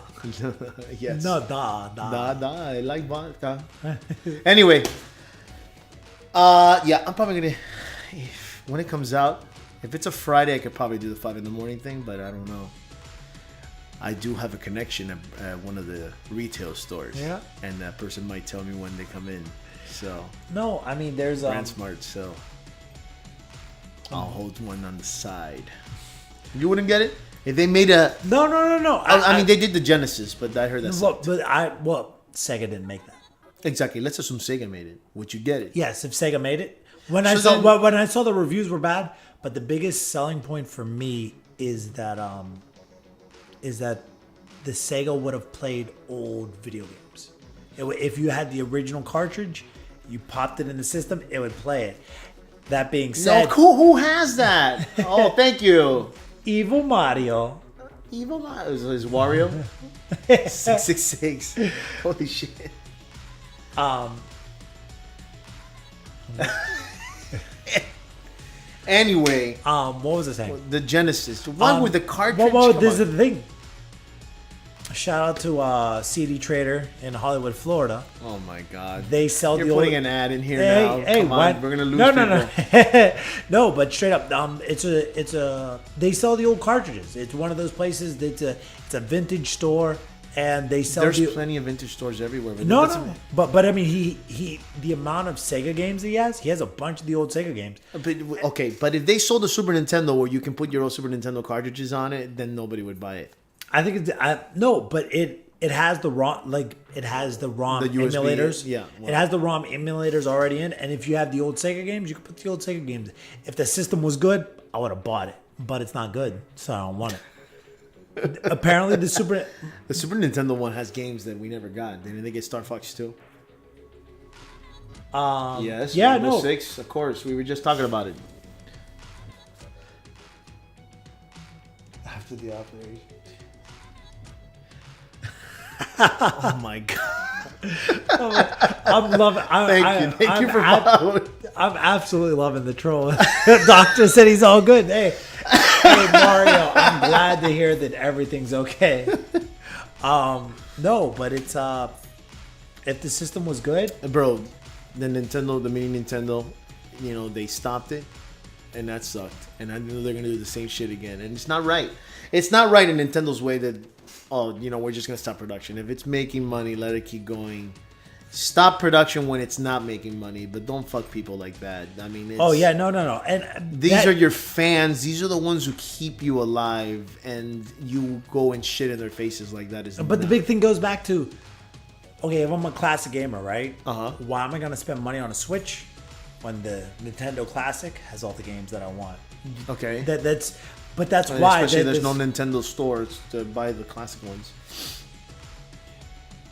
Yes. No, I like vodka. Anyway, yeah, I'm probably gonna when it comes out. If it's a Friday, I could probably do the 5 in the morning thing, but I don't know. I do have a connection at one of the retail stores, Yeah. and that person might tell me when they come in. So No, I mean there's Brand Smart, so I'll hold one on the side. You wouldn't get it if they made a. no. I mean, they did the Genesis, but I heard that. Well, Sega didn't make that. Exactly. Let's assume Sega made it. Would you get it? Yes, if Sega made it. When So I saw the reviews were bad, but the biggest selling point for me is that the Sega would have played old video games. If you had the original cartridge, you popped it in the system, it would play it. That being said, No, who has that? Oh, thank you. Evil Mario. Evil Mario is Wario. 666. Holy shit. Anyway, What was I saying? the Genesis. Why with the cartridge? Well, Come this on. is the thing. shout out to CD Trader in Hollywood, Florida. Oh my God! They sell You're the putting old. an ad in here now. Hey, Come what? on, we're gonna lose No. people. No, but straight up, it's a. They sell the old cartridges. It's one of those places that's it's a vintage store, and they sell. There's plenty of vintage stores everywhere. But No. But I mean, he the amount of Sega games he has a bunch of the old Sega games. But, okay, but if they sold a Super Nintendo where you can put your old Super Nintendo cartridges on it, then nobody would buy it. I think no, but it has the ROM it has the ROM The USB, emulators. yeah, It has the ROM emulators already in, and if you have the old Sega games, you can put the old Sega games. If the system was good, I would have bought it, but it's not good, so I don't want it. Apparently, the Super Nintendo one has games that we never got. Didn't they get Star Fox 2? Yes. Yeah, Rainbow no. Six, of course. We were just talking about it. After the operation. Oh my God! I'm loving. Thank you for following. I'm absolutely loving the troll. Doctor said he's all good. Hey, Mario, I'm glad to hear that everything's okay. No, but it's if the system was good, Bro, the mini Nintendo, they stopped it, and that sucked. And I know they're gonna do the same shit again, and it's not right. It's not right in Nintendo's way that, we're just gonna stop production. If it's making money, let it keep going. Stop production when it's not making money, but don't fuck people like that. I mean, no, and these are your fans. These are the ones who keep you alive, and you go and shit in their faces like that. But the big thing goes back to, okay, if I'm a classic gamer, right? Why am I gonna spend money on a Switch when the Nintendo Classic has all the games that I want? Okay. That's why. Especially there's no Nintendo stores to buy the classic ones.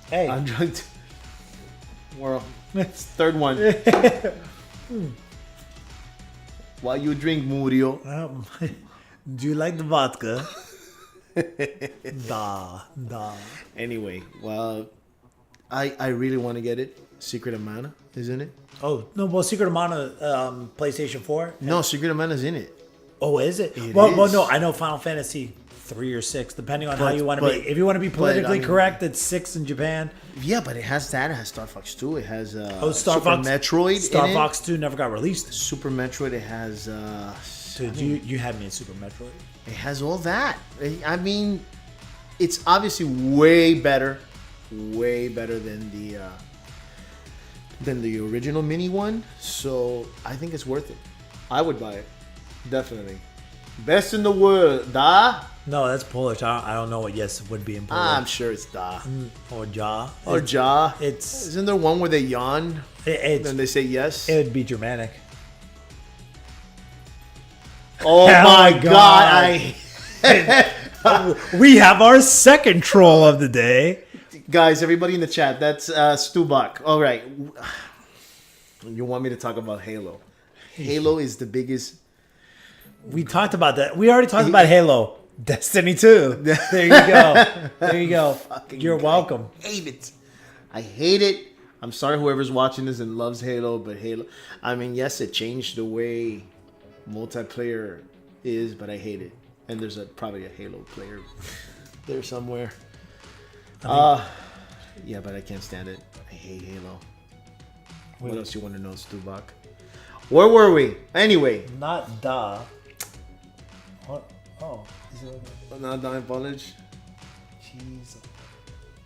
Hey, I'm trying to. Well, third one. While you drink, Murio. do you like the vodka? Da. Anyway, well, I really want to get it. Secret of Mana is in it. Oh no! Well, Secret of Mana, PlayStation 4. No, Secret of Mana is in it. Oh, is it? It Well, is. no. I know Final Fantasy 3 or 6, depending on how But- you want to but- be. If you want to be politically I mean- correct, it's 6 in Japan. Yeah, but it has that. It has Star Fox 2. It has Star Super Fox Metroid. Star in Fox 2 never got released. It. Super Metroid. It has. Dude, you had me in Super Metroid. It has all that. I mean, it's obviously way better than the original mini one. So I think it's worth it. I would buy it, definitely. Best in the world, da? No, that's Polish. I don't know what yes would be in Polish. I'm sure it's da Or ja. or ja. It's Isn't there one where they yawn it's and they say yes? it would be Germanic. Oh Hell my God. God! We have our second troll of the day. Guys, everybody in the chat, that's Stubach. All right. You want me to talk about Halo? Halo is the biggest. We talked about that. We already talked about Halo. Destiny 2. There you go. There you go. You're welcome. I hate it. I hate it. I'm sorry whoever's watching this and loves Halo, but Halo, I mean, yes, it changed the way multiplayer is, but I hate it. And there's probably a Halo player there somewhere. Yeah, but I can't stand it. I hate Halo. What else you want to know, Stubach? Where were we? Anyway. Not da. What? Oh. Is it okay? Not dying college. Jeez.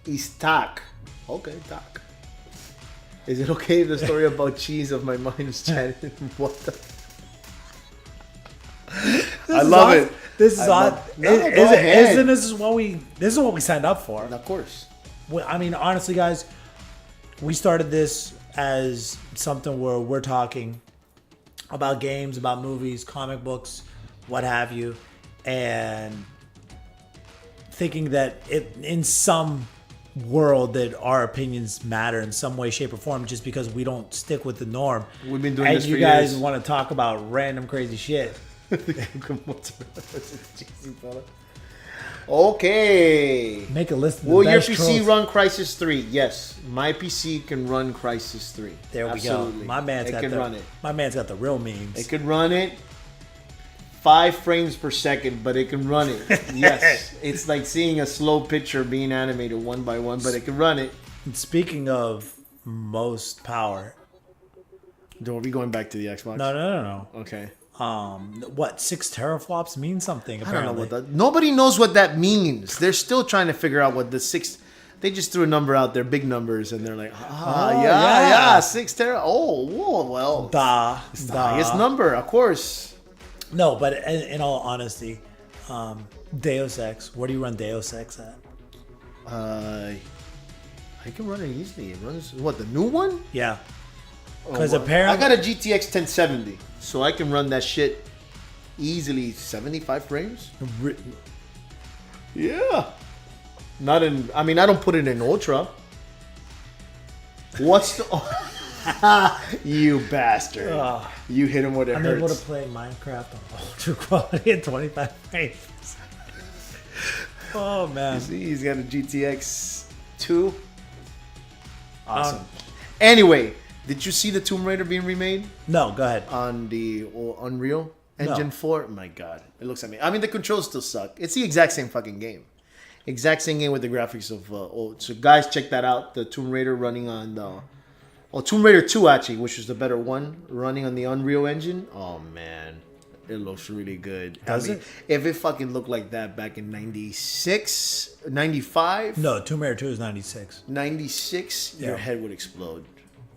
Is tack. Okay, tack. Is it okay if the story about cheese of my mind is chatted? What the? I love it. This is odd. No, go ahead. Isn't this is what we signed up for? Of course. Well, I mean, honestly, guys, we started this as something where we're talking about games, about movies, comic books, what have you, and thinking that in some world that our opinions matter in some way, shape, or form, just because we don't stick with the norm. We've been doing and this for you guys years. want to talk about random crazy shit. Okay. Make a list of the Will your best PC trolls. run Crysis 3? Yes. My PC can run Crysis 3. There we Absolutely. go. My man's it got can the run it. My man's got the real memes. It could run it. 5 frames per second, but it can run it. Yes, it's like seeing a slow picture being animated one by one, but it can run it. And speaking of most power, Are we going back to the Xbox? no. Okay. What 6 teraflops means something? I don't Apparently, know what that. Nobody knows what that means. They're still trying to figure out what the 6. They just threw a number out there, big numbers, and they're like, yeah, 6 tera. Oh, whoa, well, it's the highest number, of course. No, but in all honesty, Deus Ex. Where do you run Deus Ex at? I can run it easily. It runs what, the new one? Yeah, because apparently I got a GTX 1070, so I can run that shit easily 75 frames. Yeah. Not in. I mean, I don't put it in ultra. What's the? You bastard! You hit him with it. I'm able to play Minecraft on ultra quality at 25 frames. Oh man! See, he's got a GTX 2. Awesome. Anyway, did you see the Tomb Raider being remade No, go ahead. on the Unreal Engine No. 4? My God, it looks amazing. I mean, the controls still suck. It's the exact same fucking game. Exact same game with the graphics of old. So guys, check that out. The Tomb Raider running on the Tomb Raider 2 actually, which is the better one, running on the Unreal Engine. Oh man, it looks really good. Does it? If it fucking looked like that back in 96, 95, No, Tomb Raider 2 is 96. 96, your Yeah. head would explode.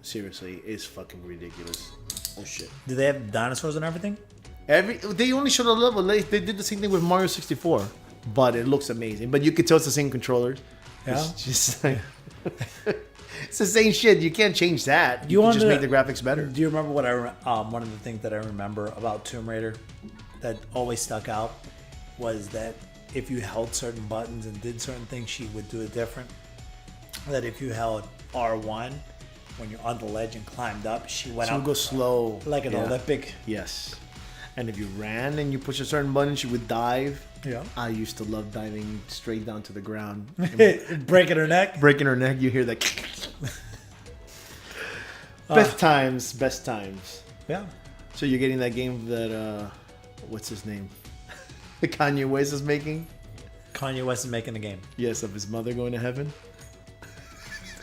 Seriously, it's fucking ridiculous. Oh shit. Do they have dinosaurs and everything? They only showed a level. They did the same thing with Mario 64, but it looks amazing. But you could tell it's the same controllers. Yeah. It's just like it's the same shit. You can't change that. You can want just to- make the graphics better. Do you remember what one of the things that I remember about Tomb Raider that always stuck out was that if you held certain buttons and did certain things, she would do it different. That if you held R1 when you're on the ledge and climbed up, she went She up would go slow, like an Yeah. Olympic. Yes. And if you ran and you push a certain button, she would dive. Yeah. I used to love diving straight down to the ground, Breaking her neck. breaking her neck. You hear that. Best times. Yeah. So you're getting that game that what's his name? Kanye West is making? Kanye West is making the game. Yes, of his mother going to heaven.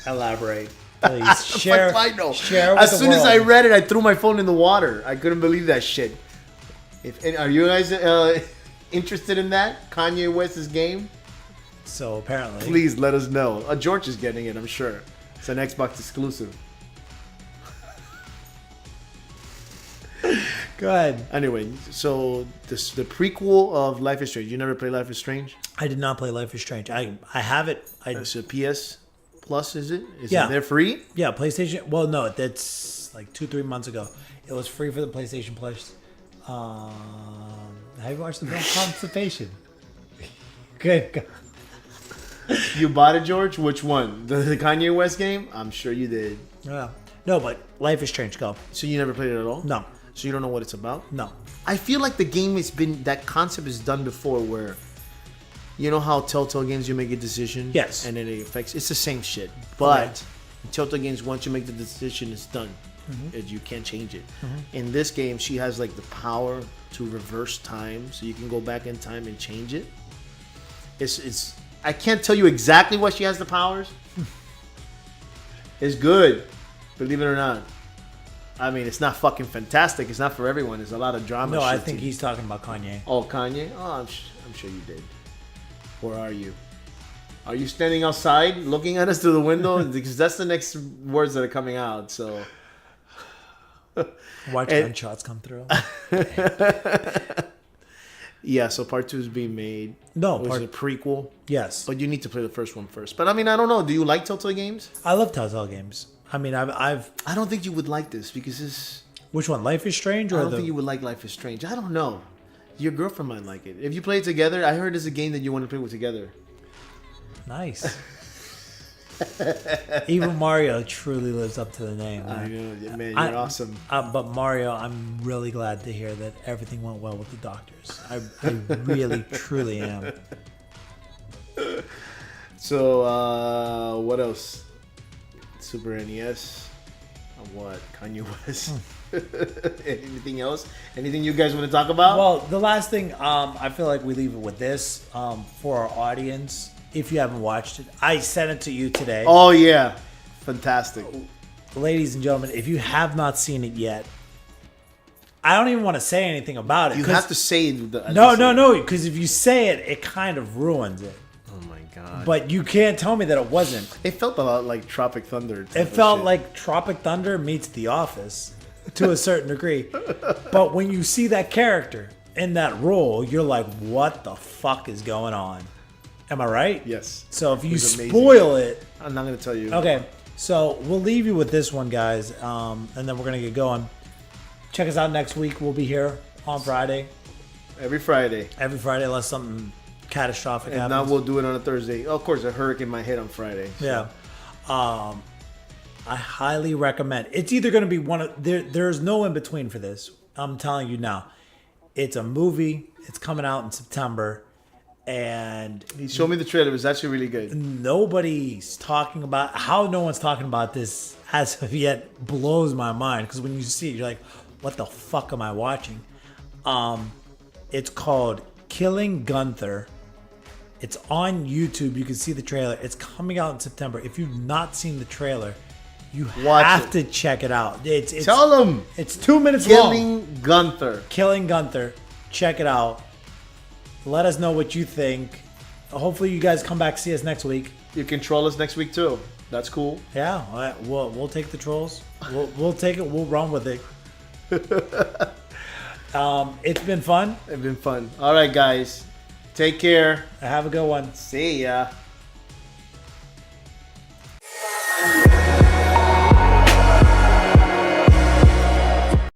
Elaborate. Please share. I know. Share with As the soon as I world. read it, I threw my phone in the water. I couldn't believe that shit. Are you guys interested in that? Kanye West's game? So apparently, Please let us know. George is getting it, I'm sure. It's an Xbox exclusive. go ahead. Anyway, so the prequel of Life is Strange. You never played Life is Strange? I did not play Life is Strange. I have it. It's a PS Plus, is it? Is Yeah. it there free? Yeah, PlayStation. Well, no, that's like 2-3 months ago. It was free for the PlayStation Plus. Have you watched the film Constipation? Good. You bought it, George? Which one? The Kanye West game? I'm sure you did. Yeah. No, but Life is Strange. Go. So you never played it at all? No. So you don't know what it's about? No. I feel like the game has been, that concept is done before where, you know how Telltale games you make a decision? Yes. And then it affects, it's the same shit. But Okay. in Telltale games, once you make the decision, it's done. You can't change it. In this game, she has like the power to reverse time, so you can go back in time and change it. It's I can't tell you exactly what she has the powers. It's good, believe it or not. I mean, it's not fucking fantastic. It's not for everyone. There's a lot of drama. No, I shit think to- he's talking about Kanye. Oh, Kanye? Oh, I'm sure you did. Where are you? Are you standing outside looking at us through the window? Because that's the next words that are coming out. So Watch And- gunshots come through. yeah, so part 2 is being made. No, it was part- a prequel, Yes. but you need to play the first one first. But I mean, I don't know. Do you like Telltale games? I love Telltale games. I mean, I've. I don't think you would like this because this. Which one? Life is Strange I or don't the? think you would like Life is Strange. I don't know. Your girlfriend might like it. If you play it together, I heard it's a game that you want to play with together. Nice. Even Mario truly lives up to the name. I know, man, you're I- awesome. But Mario, I'm really glad to hear that everything went well with the doctors. I really, truly am. So, what else? Super NES. What? Kanye West. Anything else? Anything you guys want to talk about? Well, the last thing, I feel like we leave it with this for our audience. If you haven't watched it, I sent it to you today. Oh yeah, fantastic. Ladies and gentlemen, if you have not seen it yet, I don't even want to say anything about it. You have to say it. No, because if you say it, it kind of ruins it. Oh my god. But you can't tell me that it wasn't. It felt a lot like Tropic Thunder. It felt like Tropic Thunder meets The Office to a certain degree. But when you see that character in that role, you're like, what the fuck is going on? Am I right? Yes. So if you was amazing. spoil it... I'm not going to tell you. Okay, so we'll leave you with this one, guys, and then we're going to get going. Check us out next week. We'll be here on Friday. Every Friday. Every Friday, unless something catastrophic And happens. now we'll do it on a Thursday. Of course, a hurricane might hit on Friday. So. Yeah. I highly recommend. It's either going to be one of... There's no in between for this. I'm telling you now. It's a movie. It's coming out in September. And He showed me the trailer. It was actually really good. nobody's talking about... How no one's talking about this as of yet blows my mind. Because when you see it, you're like, what the fuck am I watching? It's called Killing Gunther. It's on YouTube. You can see the trailer. It's coming out in September. If you've not seen the trailer, you have to check it out. It's Tell them. It's 2 minutes long. Killing Gunther. Killing Gunther. Check it out. Let us know what you think. Hopefully you guys come back see us next week. You can troll us next week too. That's cool. Yeah, all right, we'll take the trolls. We'll take it. We'll run with it. It's been fun. It's been fun. All right, guys. Take care. Have a good one. See ya.